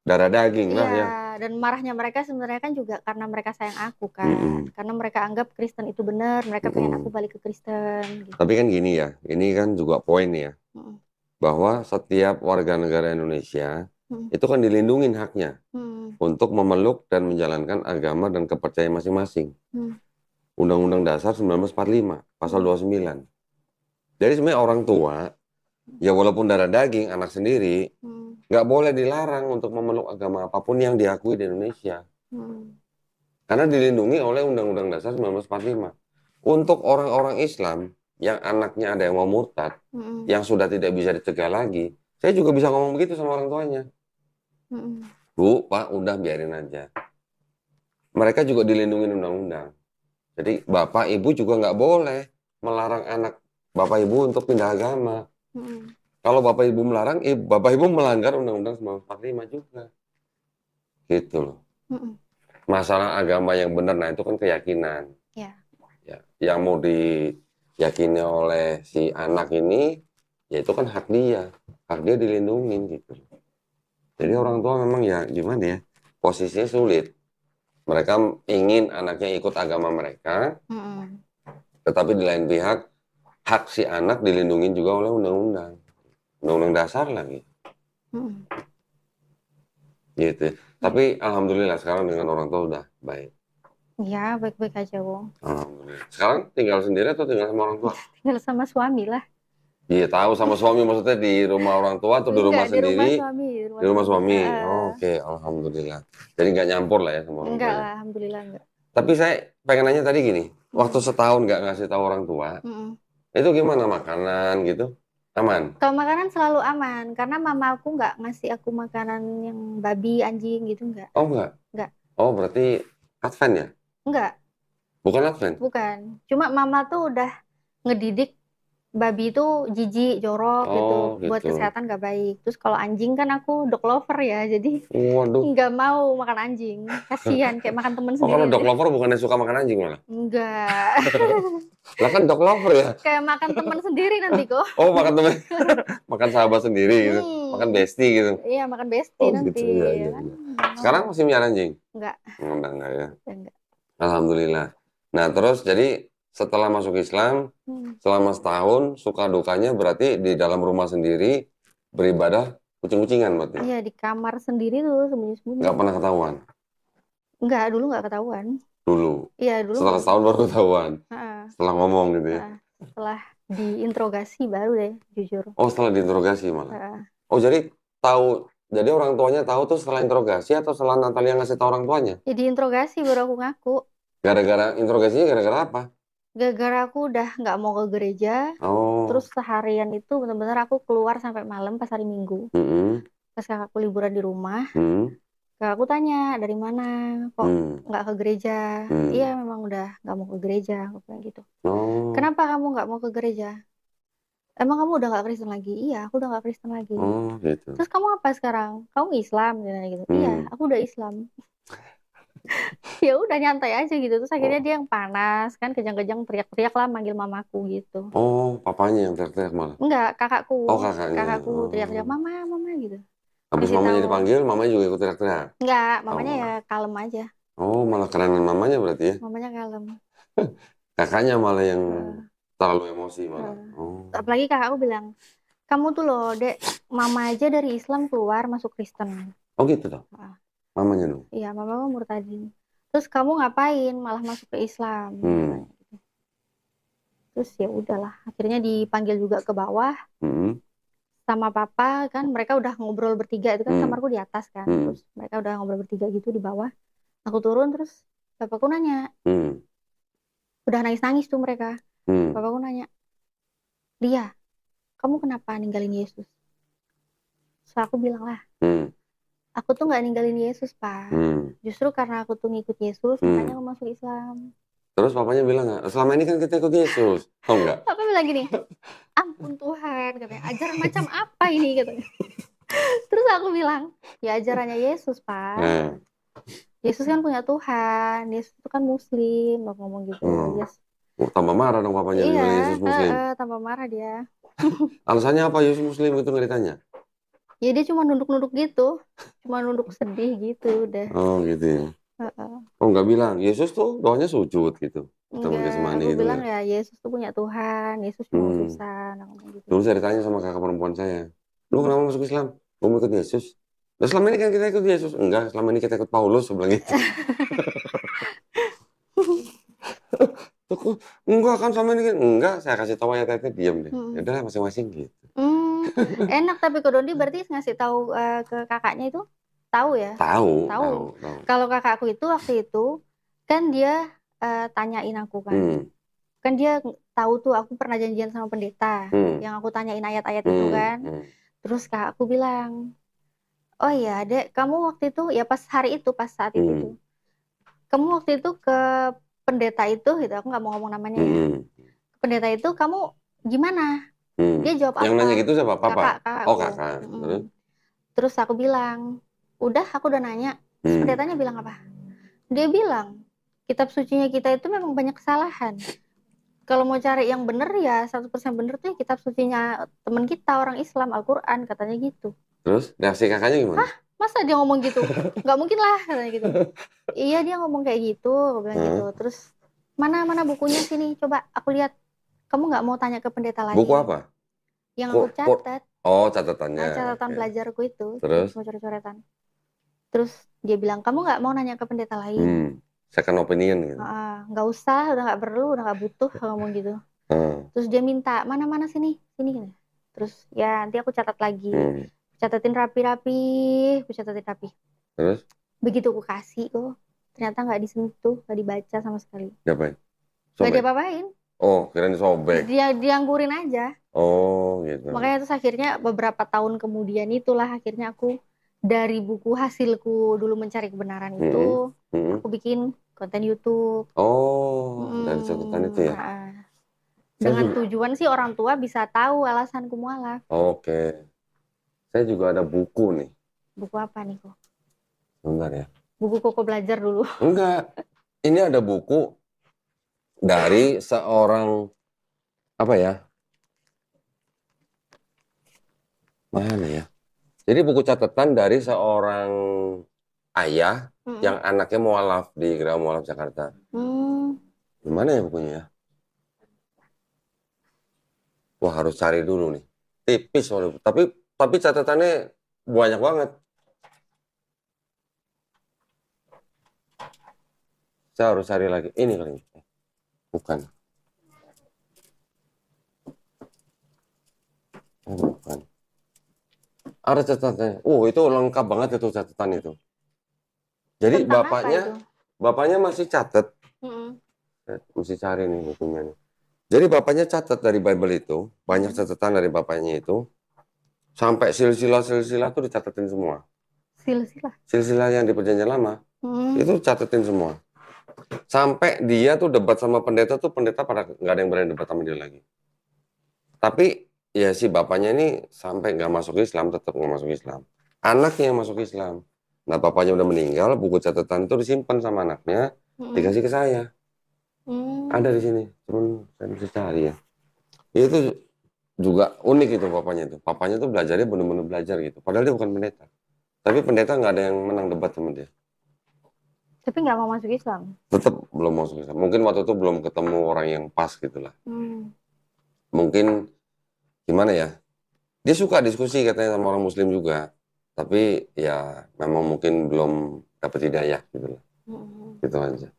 Darah daging lah iya, ya. dan marahnya mereka sebenarnya kan juga karena mereka sayang aku kan. Mm-mm. Karena mereka anggap Kristen itu benar, mereka pengen aku Mm-mm. balik ke Kristen gitu. Tapi kan gini ya, ini kan juga poin ya, Mm-mm. bahwa setiap warga negara Indonesia Mm-mm. itu kan dilindungin haknya Mm-mm. untuk memeluk dan menjalankan agama dan kepercayaan masing-masing. Mm-mm. Undang-Undang Dasar 1945, pasal Mm-mm. 29. Jadi sebenarnya orang tua, ya walaupun darah daging, anak sendiri, Mm-mm. nggak boleh dilarang untuk memeluk agama apapun yang diakui di Indonesia. Mm-mm. Karena dilindungi oleh Undang-Undang Dasar 1945. Untuk orang-orang Islam yang anaknya ada yang mau murtad, Mm-mm. yang sudah tidak bisa dicegah lagi, saya juga bisa ngomong begitu sama orang tuanya. Mm-mm. Bu, Pak, udah biarin aja. Mereka juga dilindungi undang-undang. Jadi Bapak Ibu juga nggak boleh melarang anak Bapak Ibu untuk pindah agama. Mm-mm. Kalau Bapak Ibu melarang, Bapak Ibu melanggar Undang-Undang 1945 juga. Gitu loh. Mm-mm. Masalah agama yang benar, nah itu kan keyakinan. Ya. Ya, yang mau diyakini oleh si anak ini, ya itu kan hak dia. Hak dia dilindungi gitu. Jadi orang tua memang ya gimana ya, posisinya sulit. Mereka ingin anaknya ikut agama mereka, Mm-mm. tetapi di lain pihak, hak si anak dilindungi juga oleh undang-undang. Undang-undang dasar lagi. Mm-mm. Gitu. Tapi alhamdulillah sekarang dengan orang tua udah baik. Ya, baik-baik aja, Wong. Alhamdulillah. Sekarang tinggal sendiri atau tinggal sama orang tua? Tinggal sama suami lah. Iya tahu sama suami, maksudnya di rumah orang tua atau di rumah Enggak, di rumah sendiri? suami, di Di rumah rumah suami. suami. Oke, alhamdulillah. Jadi nggak nyampur lah ya sama orang Enggak tuanya. lah, alhamdulillah enggak. Tapi saya pengen nanya tadi gini, waktu Mm-mm. setahun nggak ngasih tahu orang tua, Mm-mm. itu gimana makanan gitu? Aman? Kalau makanan selalu aman, karena mama aku nggak ngasih aku makanan yang babi, anjing gitu, enggak. Oh enggak? Enggak. Oh berarti Advent ya? Enggak, Bukan Advent? bukan. Cuma mama tuh udah ngedidik babi itu jijik, jorok Oh gitu. Buat gitu. kesehatan nggak baik. Terus kalau anjing kan aku dog lover ya, jadi Waduh. nggak mau makan anjing. Kasihan, kayak makan temen Oh kalau sendiri dog deh. lover bukannya suka makan anjing malah? Enggak. Lah kan dog lover ya? Kayak makan temen sendiri nanti kok. Oh makan temen, makan sahabat sendiri gitu, makan Hmm. bestie gitu. Iya, makan bestie Oh nanti. gitu, iya Ya iya kan? iya. Nggak Sekarang mau. masih miara anjing? Enggak. Udah enggak ya? Enggak. Alhamdulillah. Nah terus jadi setelah masuk Islam, Hmm. selama setahun suka dukanya berarti di dalam rumah sendiri beribadah kucing-kucingan berarti? Iya, di kamar sendiri tuh sembunyi-sembunyi. Nggak pernah ketahuan? Enggak, dulu nggak ketahuan. Dulu? Iya, dulu Setelah nggak. setahun baru ketahuan? Heeh, Setelah ngomong gitu ya? heeh. Setelah diinterogasi baru deh, jujur. Oh setelah diinterogasi malah? Heeh. Oh jadi tahu, jadi orang tuanya tahu tuh setelah interogasi atau setelah Natalia ngasih tahu orang tuanya? Ya diinterogasi baru aku ngaku. Gara-gara interogasinya gara-gara apa? Gara-gara aku udah nggak mau ke gereja, Oh, terus seharian itu bener-bener aku keluar sampai malam pas hari Minggu. mm-mm, Pas kakakku liburan di rumah, mm, kakakku tanya dari mana, kok mm, nggak ke gereja? Iya, mm. memang udah nggak mau ke gereja, aku bilang gitu. Oh, Kenapa kamu nggak mau ke gereja? Emang kamu udah nggak Kristen lagi? Iya, aku udah nggak Kristen lagi. oh gitu. Terus kamu apa sekarang? Kamu Islam gitu. Iya, Hmm. aku udah Islam. Ya udah nyantai aja gitu. Terus akhirnya Oh, dia yang panas kan, kejang-kejang teriak-teriak lah manggil mamaku gitu. oh, papanya yang teriak-teriak malah. Enggak, kakakku. Oh, kakaknya. Kakakku teriak-teriak Oh. mama, mama gitu. Habis Ngasih mamanya tahu. dipanggil, mamanya juga ikut teriak-teriak. Enggak, mamanya ya Oh, kalem aja. oh, malah kerenan mamanya berarti ya. Mamanya kalem. Kakaknya malah yang Eh, terlalu emosi malah. eh. Oh, Apalagi kakakku bilang, kamu tuh loh, dek, mama aja dari Islam keluar masuk Kristen. oh gitu toh. Ah, Mamanya dong. iya, mama mau murtadin. Terus kamu ngapain malah masuk ke Islam? Hmm. Terus ya udahlah, akhirnya dipanggil juga ke bawah Hmm. sama papa kan, mereka udah ngobrol bertiga, itu kan Hmm. kamarku di atas kan. Hmm. Terus mereka udah ngobrol bertiga gitu di bawah. Aku turun terus bapakku nanya, Hmm. udah nangis-nangis tuh mereka. Hmm. Bapakku nanya, "Lia, kamu kenapa ninggalin Yesus?" Terus aku bilang lah, Hmm. aku tuh nggak ninggalin Yesus, Pak. Hmm. Justru karena aku tuh ngikut Yesus, Hmm. makanya aku masuk Islam. Terus papanya bilang nggak, selama ini kan kita ikut Yesus. Oh enggak? Papa bilang gini, ampun Tuhan, katanya, ajaran macam apa ini, katanya. Terus aku bilang, ya ajarannya Yesus, Pak. Nah, Yesus kan punya Tuhan, Yesus itu kan Muslim, aku ngomong gitu. Yes. tambah marah dong papanya Iya, bilang Yesus Muslim. tambah marah dia. Alasannya apa Yesus Muslim itu nggak ditanya? Ya dia cuma nunduk-nunduk gitu, cuma nunduk sedih gitu, udah. Oh gitu ya. Heeh. Oh nggak bilang, Yesus tuh doanya sujud gitu. Taman Enggak, Getsemani aku gitu bilang nggak? ya Yesus tuh punya Tuhan, Yesus cuma utusan, aku ngomong gitu. Dulu saya ditanya sama kakak perempuan saya, lu kenapa masuk Islam? Lu mau ikut Yesus? Nah, selama ini kan kita ikut Yesus. Enggak, selama ini kita ikut Paulus, saya bilang gitu. Tuh, enggak kan selama ini kan? Enggak, saya kasih tahu ya teteh, diam deh. Ya udah masing-masing gitu. Enak, tapi Ko Dondi berarti ngasih tahu ke kakaknya itu tahu ya? Tahu. Kalau kakakku itu waktu itu kan dia tanyain aku kan. Kan dia tahu tuh aku pernah janjian sama pendeta yang aku tanyain ayat-ayat itu kan. Terus kakakku bilang, oh iya Dek, kamu waktu itu ya pas hari itu, pas saat itu kamu waktu itu ke pendeta itu gitu, aku nggak mau ngomong namanya ya. Ke pendeta itu kamu gimana? Dia jawab Yang apa? nanya gitu siapa? Papa? Kakak. Oh kakak. Terus aku bilang, aku udah nanya. Terus pendetanya bilang apa? Dia bilang, kitab sucinya kita itu memang banyak kesalahan. Kalau mau cari yang bener ya 100% bener tuh ya kitab sucinya teman kita orang Islam, Al-Quran, katanya gitu. Terus reaksi kakaknya gimana? Hah? Masa dia ngomong gitu? Nggak mungkin lah, katanya gitu. Iya dia ngomong kayak gitu, aku bilang gitu. Terus mana bukunya sini, coba aku lihat. Kamu nggak mau tanya ke pendeta lain? Buku apa? Yang aku catat. Oh catatannya. Catatan belajarku itu. Terus? Mau coret-coretan. Terus dia bilang, kamu nggak mau nanya ke pendeta lain? Second opinion gitu. Nggak usah, udah nggak perlu, udah nggak butuh, ngomong gitu. Terus dia minta, mana sini gitu. Terus ya nanti aku catat lagi. Catatin rapi-rapi, aku catatin rapi. Terus? Begitu aku kasih, ternyata nggak disentuh, nggak dibaca sama sekali. Diapain? Nggak diapa-apain. Oh, kirain disobek. Dia dianggurin aja. Oh, gitu. Makanya terus akhirnya beberapa tahun kemudian itulah akhirnya aku dari buku hasilku dulu mencari kebenaran itu, aku bikin konten YouTube. Oh, dari catatan itu ya? Dengan tujuan sih orang tua bisa tahu alasanku mualaf. Oke. Saya juga ada buku nih. Buku apa nih kok? Bentar ya. Buku Koko belajar dulu. Enggak. Ini ada buku dari seorang apa ya? Mana ya? Jadi buku catatan dari seorang ayah yang anaknya mualaf di Gereja Mualaf Jakarta. Gimana ya bukunya ya? Wah harus cari dulu nih. Tipis waduh. Tapi catatannya banyak banget. Saya harus cari lagi. Ini kali. Bukan. Bukan. Ada catatannya. Itu lengkap banget itu catatan itu. Jadi bapaknya masih catat. Mesti cari nih bukunya nih. Jadi bapaknya catat dari Bible itu, banyak catatan dari bapaknya itu, sampai silsilah tuh dicatatin semua. Silsilah yang di Perjanjian Lama, itu catatin semua. Sampai dia tuh debat sama pendeta pada nggak ada yang berani debat sama dia lagi. Tapi ya si bapaknya ini sampai nggak masuk Islam, tetap nggak masuk Islam. Anaknya yang masuk Islam. Nah bapaknya udah meninggal, buku catatan itu disimpan sama anaknya, dikasih ke saya. Ada di sini, cuman saya mesti cari ya. Itu juga unik itu bapaknya itu. Bapaknya tuh belajarnya benar-benar belajar gitu. Padahal dia bukan pendeta. Tapi pendeta nggak ada yang menang debat sama dia. Tapi nggak mau masuk Islam? Tetap belum masuk Islam. Mungkin waktu itu belum ketemu orang yang pas gitulah. Mungkin gimana ya? Dia suka diskusi katanya sama orang Muslim juga. Tapi ya memang mungkin belum dapat hidayah gitu lah. Gitu aja.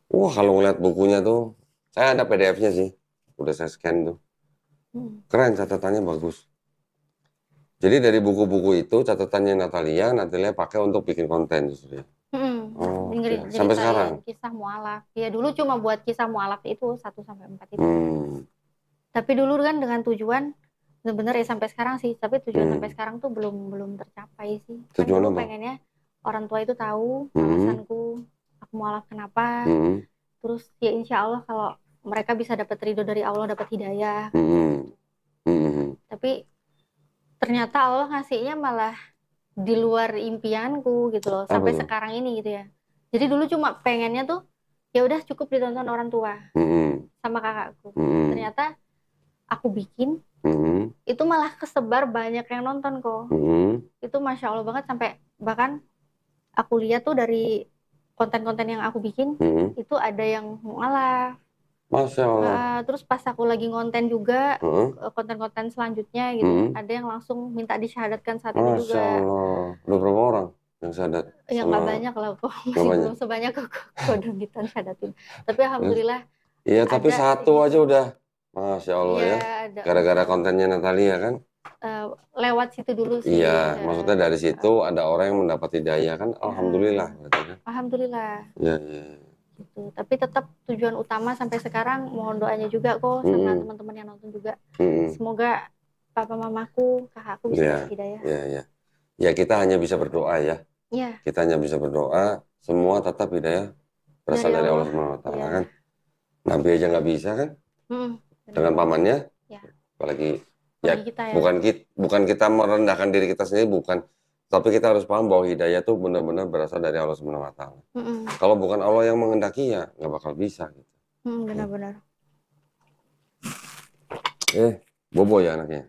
Wah kalau ngeliat bukunya tuh, saya ada PDF-nya sih. Udah saya scan tuh. Keren, catatannya bagus. Jadi dari buku-buku itu catatannya Natalia pakai untuk bikin konten justru ya. Sampai sekarang. Kisah mualaf. Ya dulu cuma buat kisah mualaf itu 1-4 itu. Tapi dulu kan dengan tujuan bener-bener ya sampai sekarang sih. Tapi tujuan sampai sekarang tuh belum tercapai sih. Tujuan kan dulu apa? pengennya orang tua itu tahu alasanku aku mualaf kenapa. Terus ya insya Allah kalau mereka bisa dapat ridho dari Allah, dapat hidayah. Tapi ternyata Allah ngasihnya malah di luar impianku gitu loh, sampai sekarang ini gitu ya. Jadi dulu cuma pengennya tuh ya udah cukup ditonton orang tua sama kakakku. Ternyata aku bikin itu malah kesebar banyak yang nonton kok. Itu Masya Allah banget, sampai bahkan aku lihat tuh dari konten-konten yang aku bikin itu ada yang mualaf. Masya Allah. Terus pas aku lagi ngonten juga konten-konten selanjutnya gitu, ada yang langsung minta disyahadatkan saat itu juga. Masya Allah. Udah berapa orang yang syahadat? Ya nggak banyak lah kok, masih belum sebanyak kodonitan syahadatin. Tapi alhamdulillah. Iya, tapi satu aja udah. Masya Allah ya. Gara-gara kontennya Natalia kan? Lewat situ dulu sih. Iya, maksudnya dari situ ada orang yang mendapat hidayah kan? Alhamdulillah. Alhamdulillah. Iya. Gitu. Tapi tetap tujuan utama sampai sekarang mohon doanya juga kok sama teman-teman yang nonton juga. Semoga papa mamaku, kakakku bisa dapat hidayah. Iya. Ya kita hanya bisa berdoa ya. Iya. Kita hanya bisa berdoa, semua tetap hidayah berasal dari Allah Subhanahu wa Ta'ala kan. Nabi aja nggak bisa kan? Dengan pamannya. Ya. Apalagi ya, kita ya. Bukan kita merendahkan diri kita sendiri, bukan. Tapi kita harus paham bahwa hidayah itu benar-benar berasal dari Allah Subhanahu wa Ta'ala. Kalau bukan Allah yang menghendaki ya nggak bakal bisa gitu. Benar-benar. Bobo ya anaknya.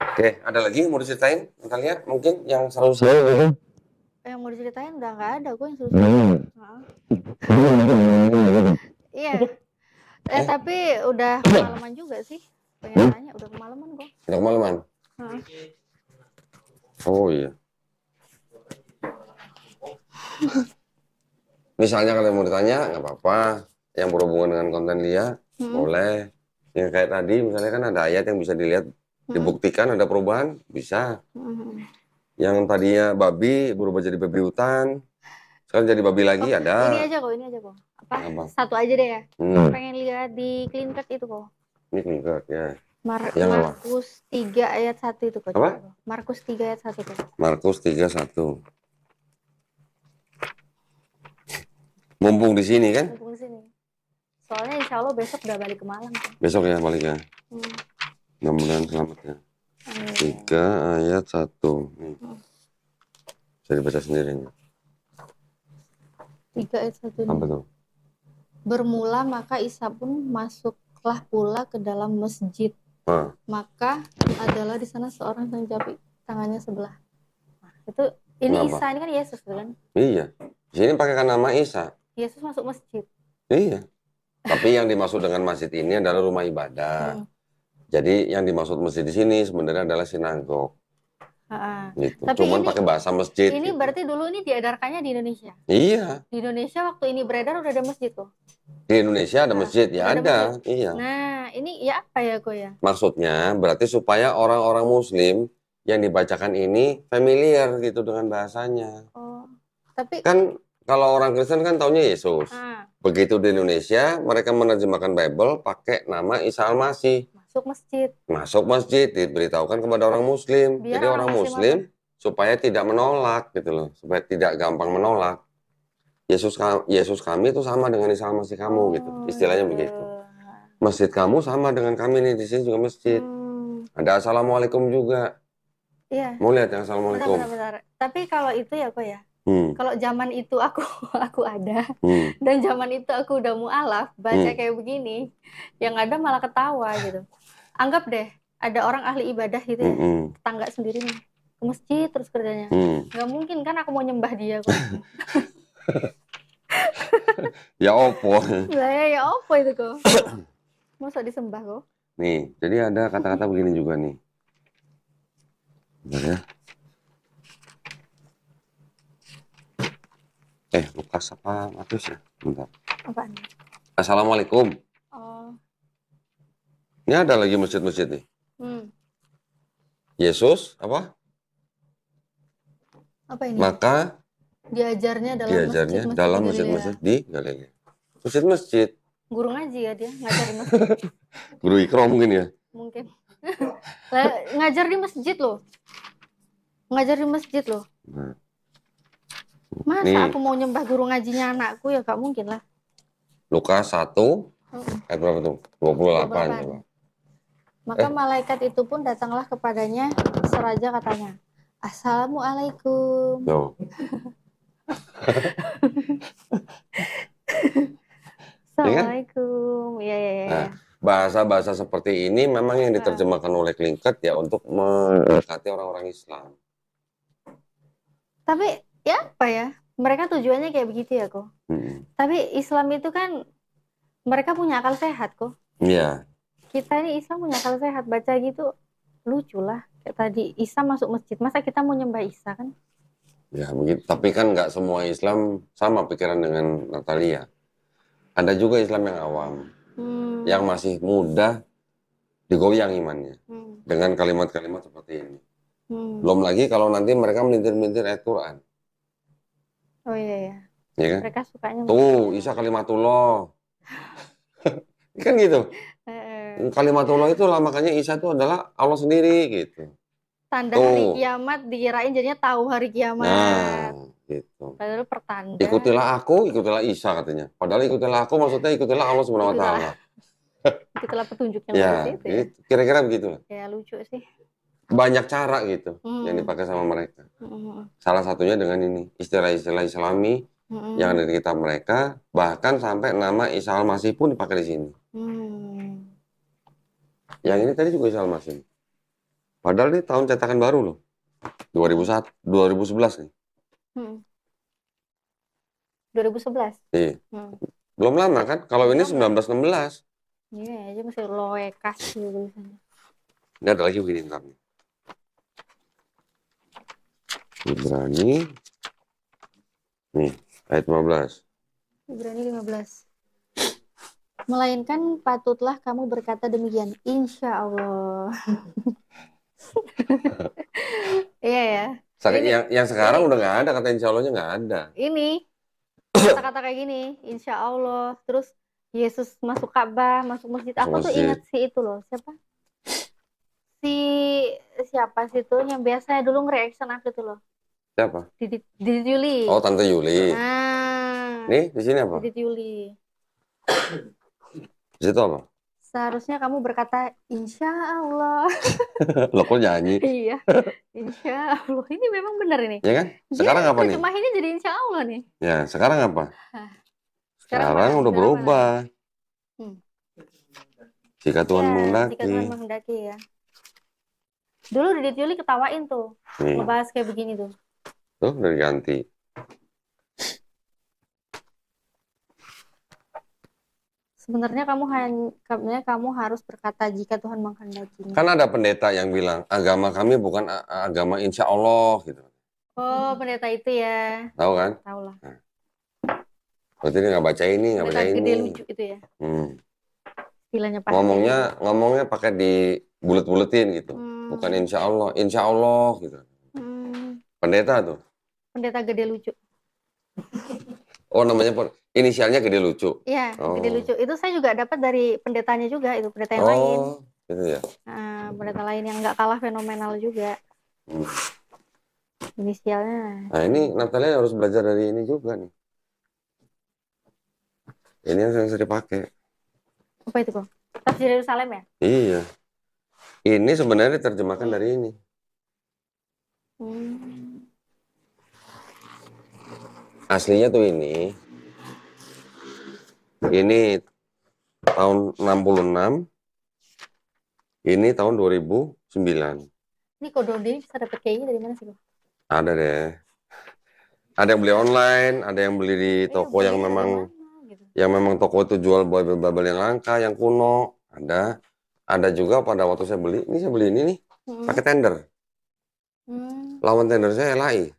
Oke, ada lagi yang mau diceritain? Natalia mungkin yang seru-seru. Yang mau diceritain udah nggak ada gue yang seru-seru. Iya. Tapi udah kemalaman juga sih. Pengen tanya, udah kemalaman kok. Udah kemalaman? Oh iya. Misalnya kalau mau ditanya nggak apa-apa. Yang berhubungan dengan konten Lia boleh. Yang kayak tadi misalnya kan ada ayat yang bisa dilihat, dibuktikan ada perubahan, bisa. Yang tadinya babi berubah jadi babi hutan, sekarang jadi babi lagi ada. Ini aja kok. Apa? Satu aja deh ya. Pengen lihat di Clean Cut itu kok. Ini Clean Cut ya. Markus 3 ayat 1 itu kok. Apa? Markus 3 ayat 1 kok. Markus 3:1. Mumpung di sini kan? Mumpung di sini. Soalnya insya Allah besok udah balik ke Malang kan. Besok ya balik ya. Mudah-mudahan selamat ya. 3 ayat 1. Bisa dibaca sendiri. 3 ayat 1. Apa tuh? Bermula maka Isa pun masuklah pula ke dalam masjid. Maka adalah di sana seorang yang jabik tangannya sebelah. Itu ini kenapa? Isa ini kan Yesus kan? Iya. Di sini pakaikan nama Isa. Yesus masuk masjid. Iya. Tapi yang dimaksud dengan masjid ini adalah rumah ibadah. Jadi yang dimaksud masjid di sini sebenarnya adalah sinagog. Gitu. Tapi cuman pakai bahasa masjid. Ini gitu. Berarti dulu ini diedarkannya di Indonesia. Iya. Di Indonesia waktu ini beredar udah ada masjid tuh. Di Indonesia ada masjid, ya ada. Masjid. Iya. Nah, ini ya apa ya kok ya? Maksudnya berarti supaya orang-orang Muslim yang dibacakan ini familiar gitu dengan bahasanya. Oh. Tapi kan kalau orang Kristen kan taunya Yesus. Begitu di Indonesia mereka menerjemahkan Bible pakai nama Isa Al-Masih. Masuk masjid diberitahukan kepada orang Muslim. Jadi orang Muslim supaya tidak menolak gitu loh, supaya tidak gampang menolak. Yesus kami itu sama dengan Isa Al-Masih kamu gitu. Istilahnya begitu. Masjid kamu sama dengan kami nih, di sini juga masjid. Ada Assalamualaikum juga. Iya. Mau lihat yang Assalamualaikum. Benar. Tapi kalau itu ya kok ya. Kalau zaman itu aku ada dan zaman itu aku udah mualaf baca kayak begini, yang ada malah ketawa gitu. Anggap deh ada orang ahli ibadah gitu ya, tetangga sendiri nih ke masjid terus kerjanya. Nggak mungkin kan aku mau nyembah dia kok. Ya opo. Ya opo itu kok. Masa disembah kok. Nih, jadi ada kata-kata begini juga nih. Bentar ya. Lukas apa Matius ya? Bentar. Apaan? Assalamualaikum. Oh. Ini ada lagi masjid-masjid nih. Yesus apa? Apa ini? Maka diajarnya dalam masjid-masjid di Galilea. Masjid-masjid. Guru ngaji ya dia, ngajar di masjid. Guru Iqra mungkin ya? Mungkin. Ngajar di masjid loh. Ngajar di masjid loh. Masa Nih, aku mau nyembah guru ngajinya anakku ya gak mungkin lah. Lukas 1 ayat berapa tuh? 28 coba. Maka malaikat itu pun datanglah kepadanya seraja katanya, Assalamualaikum. Loh. Ya kan? Assalamualaikum. Iya, iya, iya. Nah, bahasa-bahasa seperti ini memang yang diterjemahkan oleh Klingket ya untuk mendekati orang-orang Islam. Tapi ya apa ya? Mereka tujuannya kayak begitu ya kok. Tapi Islam itu kan mereka punya akal sehat kok. Iya. Kita ini Islam punya akal sehat. Baca gitu lucu lah. Kayak tadi Isa masuk masjid. Masa kita mau nyembah Isa kan? Ya begitu. Tapi kan nggak semua Islam sama pikiran dengan Natalia. Ada juga Islam yang awam, yang masih mudah digoyang imannya dengan kalimat-kalimat seperti ini. Belum lagi kalau nanti mereka melintir-melintir ayat Quran. Oh iya ya. Ya kan? Mereka sukanya tuh Isa kalimatullah. Kan gitu. Kalimatullah itu lah, makanya Isa itu adalah Allah sendiri gitu. Tanda hari kiamat dikirain jadinya tahu hari kiamat. Nah, gitu. Padahal pertanda. Ikutilah aku, ikutilah Isa katanya. Padahal ikutilah aku maksudnya ikutilah Allah Subhanahu wa taala. Ikutilah petunjuknya Ya, itu ya. Kira-kira begitu. Ya lucu sih. Banyak cara gitu yang dipakai sama mereka. Salah satunya dengan ini, istilah-istilah Islami yang ada di kitab mereka, bahkan sampai nama Isa Al-Masih pun dipakai di sini. Yang ini tadi juga Isa Al-Masih. Padahal ini tahun cetakan baru loh. 2011 nih. 2011. Iya. Belum lama kan? Kalau ini 1916. Iya, aja masih loekas gitu. Ini ada lagi begini ntar nih. Ibrani. Nih, ayat 15. Ibrani 15. Melainkan patutlah kamu berkata demikian, insya Allah. Iya ya. Yang sekarang udah nggak ada, kata insya Allahnya nggak ada. Ini kata-kata kayak gini, insya Allah. Terus Yesus masuk Ka'bah, masuk masjid. Aku tuh ingat si itu loh, siapa sih itu yang biasa dulu nge-reaction aku tuh loh. Siapa? Didit Yuli. Oh, Tante Yuli. Nah. Nih, di sini apa? Didit Yuli. Di situ apa? Seharusnya kamu berkata insya Allah. Lo kok nyanyi? Iya, insya Allah. Ini memang benar ini. Ya kan? Sekarang apa nih? Terjemahinnya jadi insya Allah nih. Ya, sekarang apa? Sekarang udah berubah. Jika Tuhan menghendaki. Jika Tuhan menghendaki ya. Dulu Didit Yuli ketawain tuh, ngebahas kayak begini tuh. Tuh udah diganti. Sebenarnya kamu harus berkata jika Tuhan menghendaki. Kan ada pendeta yang bilang agama kami bukan agama insya Allah gitu. Oh, pendeta itu ya. Tahu kan? Tahu lah. Nah. Berarti dia nggak baca ini, nggak baca ini. Gede lucu itu ya. Istilahnya Pak. Ngomongnya pakai di bulet-buletin gitu. Bukan insya Allah gitu. Pendeta tuh. Pendeta gede lucu. Oh, namanya inisialnya gede lucu. Iya, gede lucu. Itu saya juga dapat dari pendetanya juga, itu pendeta yang lain. Oh, gitu ya. Pendeta lain yang nggak kalah fenomenal juga. Inisialnya. Nah, ini Natalia harus belajar dari ini juga nih. Ini yang sering dipakai. Apa itu kok? Tafsir Yerusalem ya? Iya. Ini sebenarnya diterjemahkan dari ini. Aslinya tuh ini tahun 66, ini tahun 2009. Ini Kododi bisa dapet kayaknya dari mana sih kok? Ada deh. Ada yang beli online, ada yang beli di toko yang memang toko itu jual Bible yang langka, yang kuno. Ada juga pada waktu saya beli ini nih, pakai tender. Lawan tender saya LAI.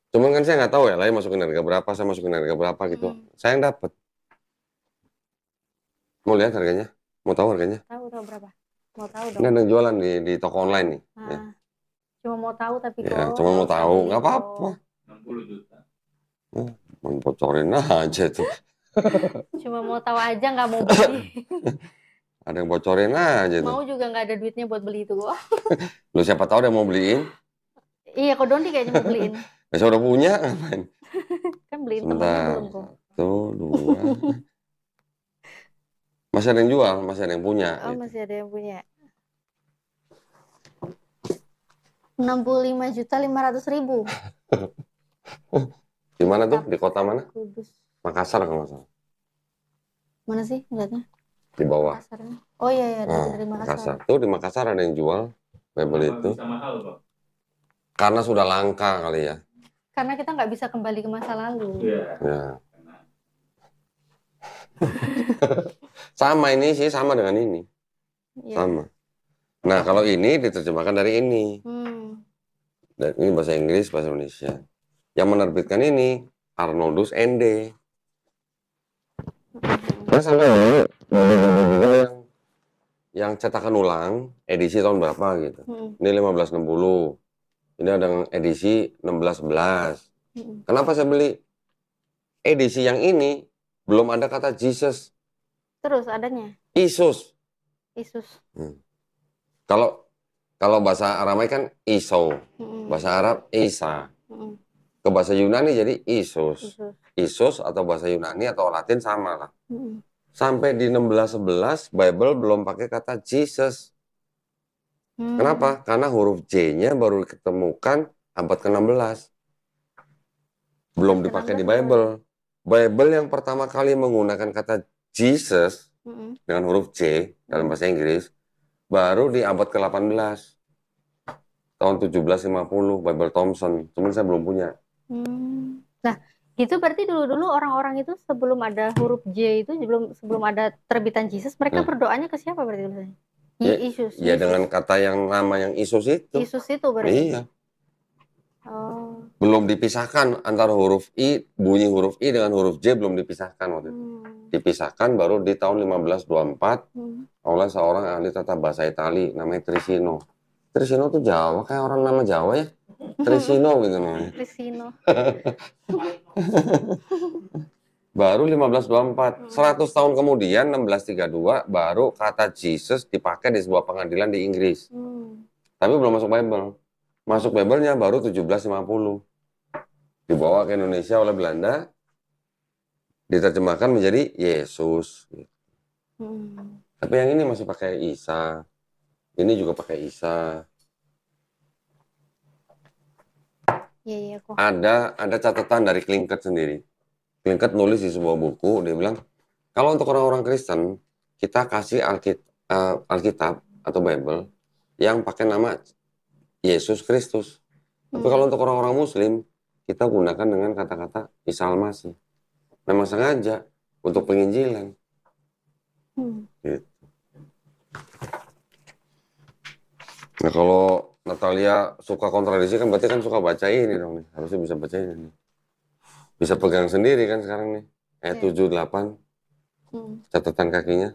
Cuman kan saya nggak tahu ya, LAI masukin harga berapa, saya masukin harga berapa gitu. Saya yang dapat. Mau lihat harganya? Mau tahu harganya? Tahu berapa? Mau tahu dong. Ini ada yang jualan di toko online nih. Ya. Cuma mau tahu tapi ya, cuma mau tahu, nggak apa-apa. 60 juta. Bocorin aja tuh. Cuma mau tahu aja, nggak mau beli. Ada yang bocorin aja tuh. Mau juga nggak ada duitnya buat beli itu kok. Lu siapa tahu dia mau beliin? Iya, kok Dondi kayaknya mau beliin. Saya udah punya, ngapain? Kan beliin temennya Sebentar. belum kok. 1, 2. Masih ada yang jual, masih ada yang punya. Oh, Gitu. masih ada yang punya. 65.500.000. Di mana tuh? Di kota mana? Kudus. Makassar kalau nggak salah. Mana sih lihatnya? Di bawah. Makassarnya. Oh iya, Nah, dari Makassar. Tuh di Makassar ada yang jual Bible itu. Bisa mahal, Pak. Karena sudah langka kali ya. Karena kita nggak bisa kembali ke masa lalu. Iya. Ya. Sama ini sih, sama dengan ini. Iya. Sama. Nah, kalau ini diterjemahkan dari ini. Dan ini bahasa Inggris, bahasa Indonesia. Yang menerbitkan ini Arnoldus ND. Nah, sama yang cetakan ulang edisi tahun berapa gitu. Ini 1560. Ini ada yang edisi 1611. Kenapa saya beli? Edisi yang ini belum ada kata Jesus. Terus adanya Isus. Yesus. Kalau bahasa Aramai kan Iso. Bahasa Arab Isa. Ke bahasa Yunani jadi Isus. Isus atau bahasa Yunani atau Latin sama lah. Sampai di 1611 Bible belum pakai kata Jesus. Kenapa? Karena huruf J-nya baru ditemukan abad ke-16. Belum dipakai di Bible. Bible yang pertama kali menggunakan kata Jesus dengan huruf J dalam bahasa Inggris baru di abad ke-18. Tahun 1750 Bible Thompson. Cuman saya belum punya. Nah, gitu berarti dulu-dulu orang-orang itu sebelum ada huruf J itu sebelum ada terbitan Jesus, mereka berdoanya ke siapa berarti tulisannya? Yesus. Ya dengan kata yang nama yang Isus itu. Yesus itu berarti. Iya. Oh. Belum dipisahkan antara huruf I, bunyi huruf I dengan huruf J belum dipisahkan waktu itu. Dipisahkan baru di tahun 1524 oleh seorang ahli tata bahasa Itali namanya Trisino. Trisino tuh Jawa, kayak orang nama Jawa ya. Trisino gitu namanya. Trisino. Baru 1524. 100 tahun kemudian 1632 baru kata Jesus dipakai di sebuah pengadilan di Inggris. Tapi belum masuk Bible. Masuk Bible-nya baru 1750. Dibawa ke Indonesia oleh Belanda. Diterjemahkan menjadi Yesus. Tapi yang ini masih pakai Isa. Ini juga pakai Isa. Iya, kok. Ada catatan dari Klingket sendiri. Klingket nulis di sebuah buku, dia bilang, kalau untuk orang-orang Kristen, kita kasih Alkitab atau Bible yang pakai nama Yesus Kristus. Tapi kalau untuk orang-orang Muslim, kita gunakan dengan kata-kata Isa Al-Masih. Memang sengaja untuk penginjilan. Gitu. Nah, kalau Natalia suka kontradiksi kan berarti kan suka baca ini dong nih. Harusnya bisa baca ini. Bisa pegang sendiri kan sekarang nih. Ayat 7, 8. Catatan kakinya.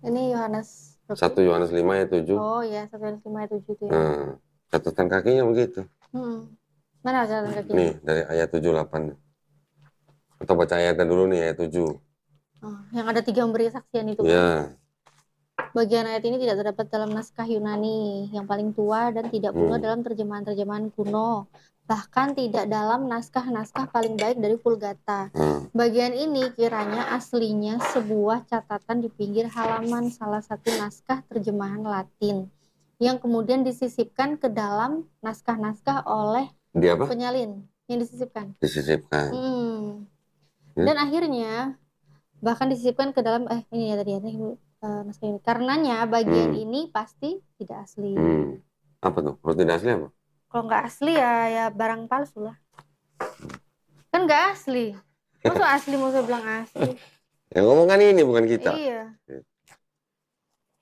Ini Yohanes 1 Yohanes 5 ayat 7. Oh ya, 1 Yohanes 5 ayat 7 itu ya. Nah, catatan kakinya begitu. Mana catatan kakinya? Nih, dari ayat 7, 8. Atau baca ayatnya dulu nih, ayat 7. Yang ada 3 memberi kesaksian itu kan? Ya. Bagian ayat ini tidak terdapat dalam naskah Yunani yang paling tua dan tidak pula dalam terjemahan-terjemahan kuno. Bahkan tidak dalam naskah-naskah paling baik dari Vulgata. Bagian ini kiranya aslinya sebuah catatan di pinggir halaman salah satu naskah terjemahan Latin yang kemudian disisipkan ke dalam naskah-naskah oleh penyalin yang disisipkan. Disisipkan. Dan akhirnya bahkan disisipkan ke dalam ini ya tadi ya naskah ini. Karenanya bagian ini pasti tidak asli. Apa tuh? Kalau tidak asli apa? Kalau nggak asli ya barang palsu lah. Kan nggak asli. Masa asli mau saya bilang asli? Yang ngomong kan ini bukan kita. Iya.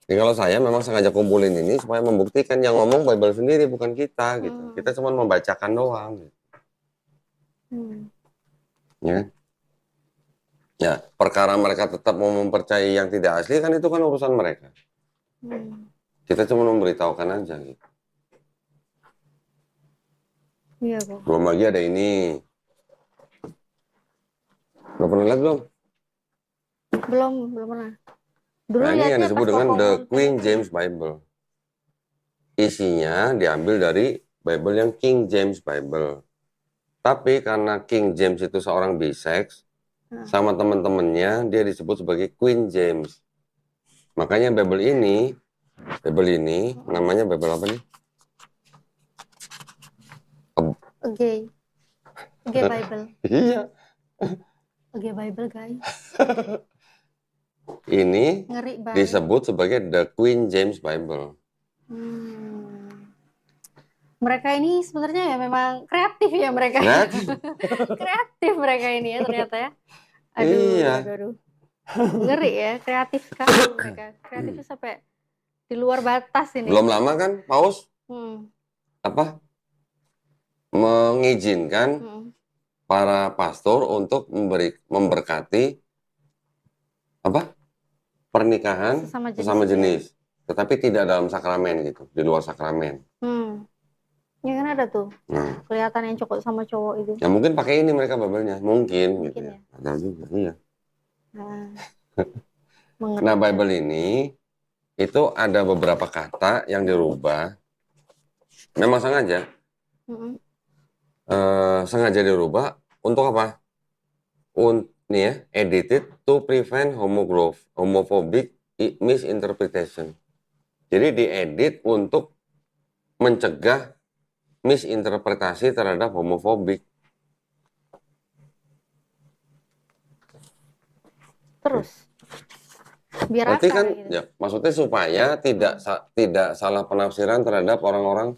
Jadi kalau saya memang sengaja kumpulin ini supaya membuktikan yang ngomong Bible sendiri bukan kita gitu. Kita cuma membacakan doang. Gitu. Ya. Ya, perkara mereka tetap mau mempercayai yang tidak asli kan itu kan urusan mereka. Kita cuma memberitahukan aja gitu. Iya, kok. Belum lagi ada ini. Udah pernah lihat belum? Belum pernah. Dulu Nah, ini yang lihatnya disebut pas dengan koko The konten. Queen James Bible. Isinya diambil dari Bible yang King James Bible. Tapi karena King James itu seorang bisex, sama teman-temannya dia disebut sebagai Queen James. Makanya Bible ini namanya Bible apa nih? Gay Bible. Iya. Gay Bible, guys. Ini Ngeri banget. disebut sebagai The Queen James Bible. Mereka ini sebenarnya ya memang kreatif ya mereka. Kreatif mereka ini ya ternyata ya. Aduh. Ngeri ya, kreatif sekali mereka. Kreatifnya sampai di luar batas ini. Belum lama kan Paus mengizinkan para pastor untuk memberkati pernikahan sesama jenis. Tetapi tidak dalam sakramen gitu, di luar sakramen. Ya kan ada tuh, kelihatan yang cowok sama cowok itu. Ya mungkin pakai ini mereka Bible-nya, mungkin gitu ya. Ada juga, iya. Nah Bible ini itu ada beberapa kata yang dirubah, memang sengaja, sengaja dirubah untuk apa? Edited to prevent homophobic misinterpretation. Jadi diedit untuk mencegah misinterpretasi terhadap homofobik. Terus biar berarti apa, kan gitu? Ya maksudnya supaya tidak salah penafsiran terhadap orang-orang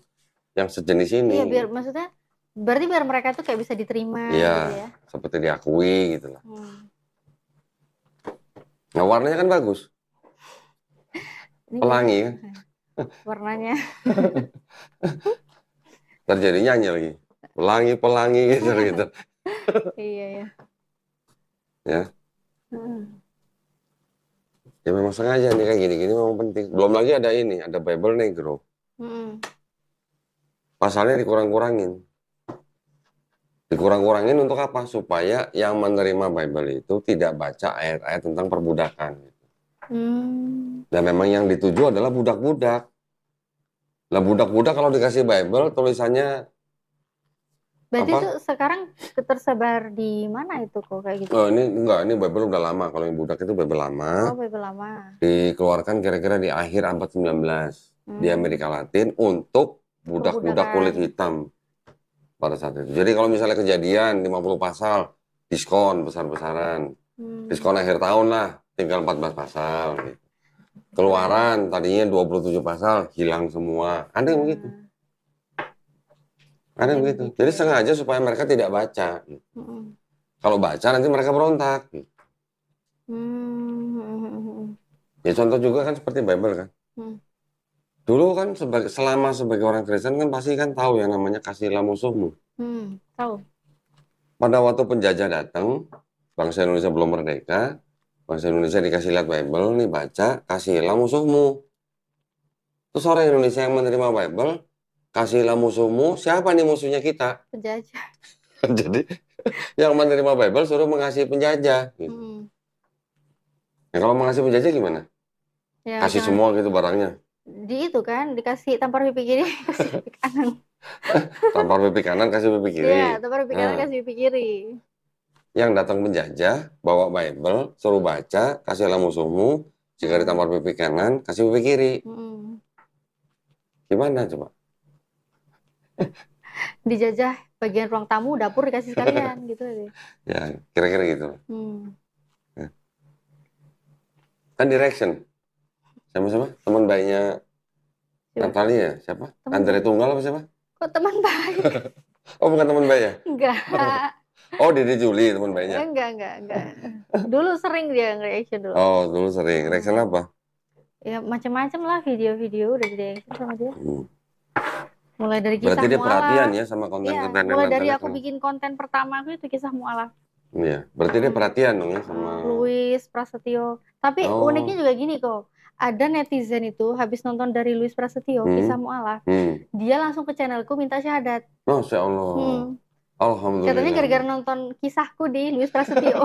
yang sejenis ini. Iya, maksudnya berarti biar mereka tuh kayak bisa diterima gitu ya. Seperti diakui gitu lah. Nah warnanya kan bagus. Pelangi kan. Warnanya. Terjadi nyanyi lagi. Pelangi gitu. Iya ya. Ya. Ya memang sengaja nih kayak gini-gini memang penting. Belum lagi ada Bible Negro. Pasalnya dikurang-kurangin. Dikurang-kurangin untuk apa? Supaya yang menerima Bible itu tidak baca ayat-ayat tentang perbudakan. Dan memang yang dituju adalah budak-budak. Nah budak-budak kalau dikasih Bible tulisannya berarti itu sekarang tersebar di mana itu kok kayak gitu? Oh ini Bible udah lama. Kalau yang budak itu Bible lama. Oh Bible lama. Dikeluarkan kira-kira di akhir abad 19 di Amerika Latin untuk budak-budak kulit hitam pada saat itu. Jadi kalau misalnya kejadian 50 pasal diskon besar-besaran, diskon akhir tahun lah tinggal 14 pasal gitu. Keluaran tadinya 27 pasal hilang semua. Ada yang begitu. Ada yang begitu. Jadi sengaja supaya mereka tidak baca. Kalau baca nanti mereka berontak. Ya contoh juga kan seperti Bible kan. Dulu kan selama sebagai orang Kristen kan pasti kan tahu yang namanya kasihilah musuhmu. Tahu. Pada waktu penjajah datang, bangsa Indonesia belum merdeka, bangsa Indonesia dikasih lihat Bible, nih baca, kasihilah musuhmu. Terus orang Indonesia yang menerima Bible, kasihilah musuhmu, siapa nih musuhnya kita? Penjajah. Jadi yang menerima Bible suruh mengasihi penjajah. Gitu. Ya kalau mengasihi penjajah gimana? Ya, kasih semua gitu barangnya. Di itu kan, dikasih tampar pipi kiri, kasih pipi kanan. Tampar pipi kanan, kasih pipi kiri. Iya, tampar pipi kanan, kasih pipi kiri. Yang datang penjajah, bawa Bible, suruh baca, kasihilah musuhmu, jika ditampar pipi kanan, kasih pipi kiri. Gimana coba? Dijajah bagian ruang tamu, dapur dikasih sekalian, gitu aja. Ya, kira-kira gitu. Kan Direction. Siapa? Teman baiknya Natalia, siapa? Andre Tunggal apa siapa? Kok teman baik? Oh, bukan teman baik ya? Enggak. Oh, Didi Juli teman baiknya? Enggak. Dulu sering dia nge-reaction dulu. Oh, dulu sering. Reaction apa? Ya, macam-macam lah video-video udah di-reaction sama dia. Mulai dari kisah berarti dia mualaf. Perhatian ya sama konten-konten mulai dari aku bikin konten pertama aku itu kisah mualaf. Iya, berarti dia perhatian dong ya sama Louis Prasetyo. Tapi uniknya juga gini kok. Ada netizen itu habis nonton dari Louis Prasetyo kisah mualaf, dia langsung ke channelku minta syahadat. Masya Allah. Alhamdulillah. Katanya gara-gara nonton kisahku di Louis Prasetyo.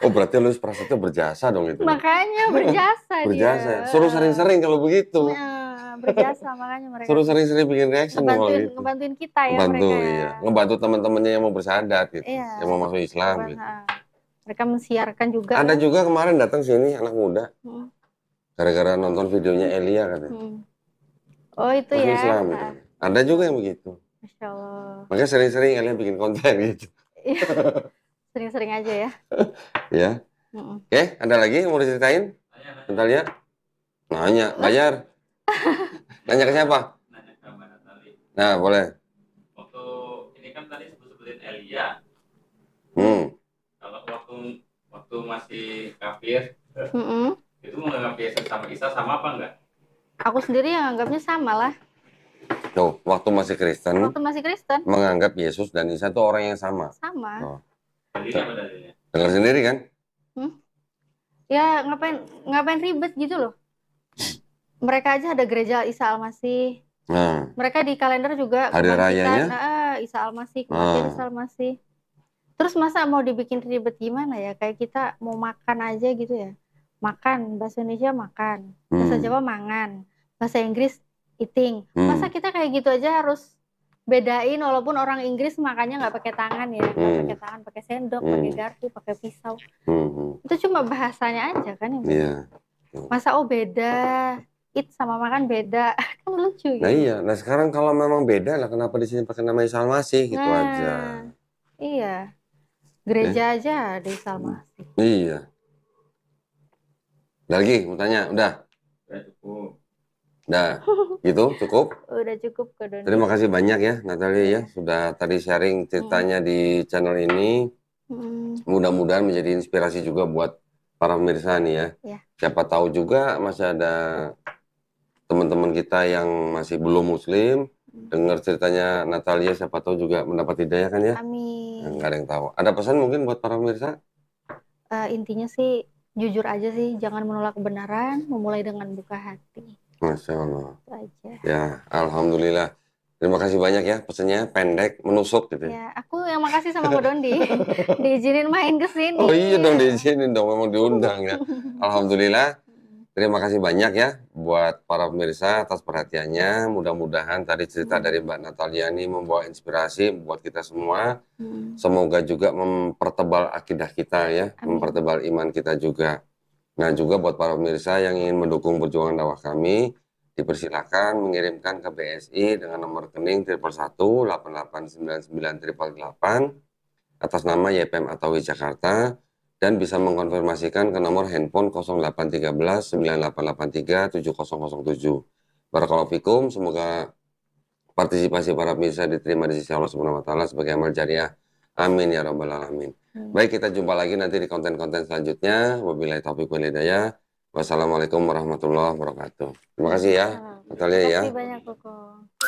Oh berarti Louis Prasetyo berjasa dong itu. Makanya berjasa dia. Suruh sering-sering kalau begigitu. Nah, berjasa makanya mereka. Suruh sering-sering bikin reaction kalau gitu. Ngebantuin kita ya Bantu, mereka. iya. Ngebantu teman-temannya yang mau bersahadat gitu, Iya. yang mau masuk Islam gitu. Mereka mensiarkan juga. Ada juga kemarin datang sini anak muda. Gara-gara nonton videonya Elia katanya. Oh itu masuk ya. Islam gitu. Ada juga yang begitu. Masya Allah. Makanya sering-sering Elia bikin konten gitu. Sering-sering aja ya. Ya. Oke, ada lagi yang mau diceritain? Natalia? Nanya, bayar. Nanya ke siapa? Nanya ke Mbak Natali. Nah, boleh. Waktu ini kan tadi sebutin Elia. Kalau waktu masih kafir, itu menganggap Yesus sama Isa sama apa enggak? Aku sendiri yang anggapnya sama lah. Tuh, waktu masih Kristen. Menganggap Yesus dan Isa itu orang yang sama. Sama. Oh. Dalilnya apa dalilnya? Dengar sendiri kan? Ya ngapain ribet gitu loh. Mereka aja ada gereja Isa Al-Masih. Mereka di kalender juga hari rayanya Isa Al-Masih, kematian Isa Al-Masih. Terus masa mau dibikin ribet gimana ya? Kayak kita mau makan aja gitu ya. Makan, bahasa Indonesia makan, bahasa Jawa mangan, bahasa Inggris eating. Masa kita kayak gitu aja harus bedain, walaupun orang Inggris makannya nggak pakai tangan ya, nggak pakai tangan, pakai sendok, pakai garpu, pakai pisau. Itu cuma bahasanya aja kan yang beda. Masa beda, eat sama makan beda, kan lucu gitu. Nah iya, nah sekarang kalau memang beda lah, kenapa di sini pakai nama Isa Al-Masih gitu aja. Iya, gereja aja ada Isa Al-Masih. Iya. Udah lagi, mau tanya, udah? Udah cukup. Udah, gitu, cukup? Udah cukup ke Doni. Terima kasih banyak ya, Natalia ya, sudah tadi sharing ceritanya di channel ini. Mudah-mudahan menjadi inspirasi juga buat para pemirsa nih ya. Siapa tahu juga masih ada teman-teman kita yang masih belum muslim, dengar ceritanya Natalia, siapa tahu juga mendapat hidayah kan ya? Amin. Nggak ada yang tahu. Ada pesan mungkin buat para pemirsa? Intinya sih, jujur aja sih, jangan menolak kebenaran, memulai dengan buka hati. Masya Allah. Itu aja. Ya, alhamdulillah. Terima kasih banyak ya, pesannya pendek, menusuk gitu. Ya, aku yang makasih sama Mbak Dondi, diizinin main ke sini. Oh iya dong, diizinin dong, memang diundang ya. Alhamdulillah. Terima kasih banyak ya buat para pemirsa atas perhatiannya. Mudah-mudahan tadi cerita dari Mbak Natalia ini membawa inspirasi buat kita semua. Semoga juga mempertebal akidah kita ya, mempertebal iman kita juga. Nah juga buat para pemirsa yang ingin mendukung perjuangan dakwah kami, dipersilakan mengirimkan ke BSI dengan nomor rekening 111-8899-888 atas nama YPM Atawi Jakarta. Dan bisa mengkonfirmasikan ke nomor handphone 0813-9883-7007. Barakallahu fikum, semoga partisipasi para pemirsa diterima di sisi Allah Subhanahu wa taala sebagai amal jariah. Amin ya rabbal alamin. Baik, kita jumpa lagi nanti di konten-konten selanjutnya. Wabillahi taufiq wal hidayah. Wassalamualaikum warahmatullahi wabarakatuh. Terima kasih ya, Natalia ya. Terima kasih banyak, Koko.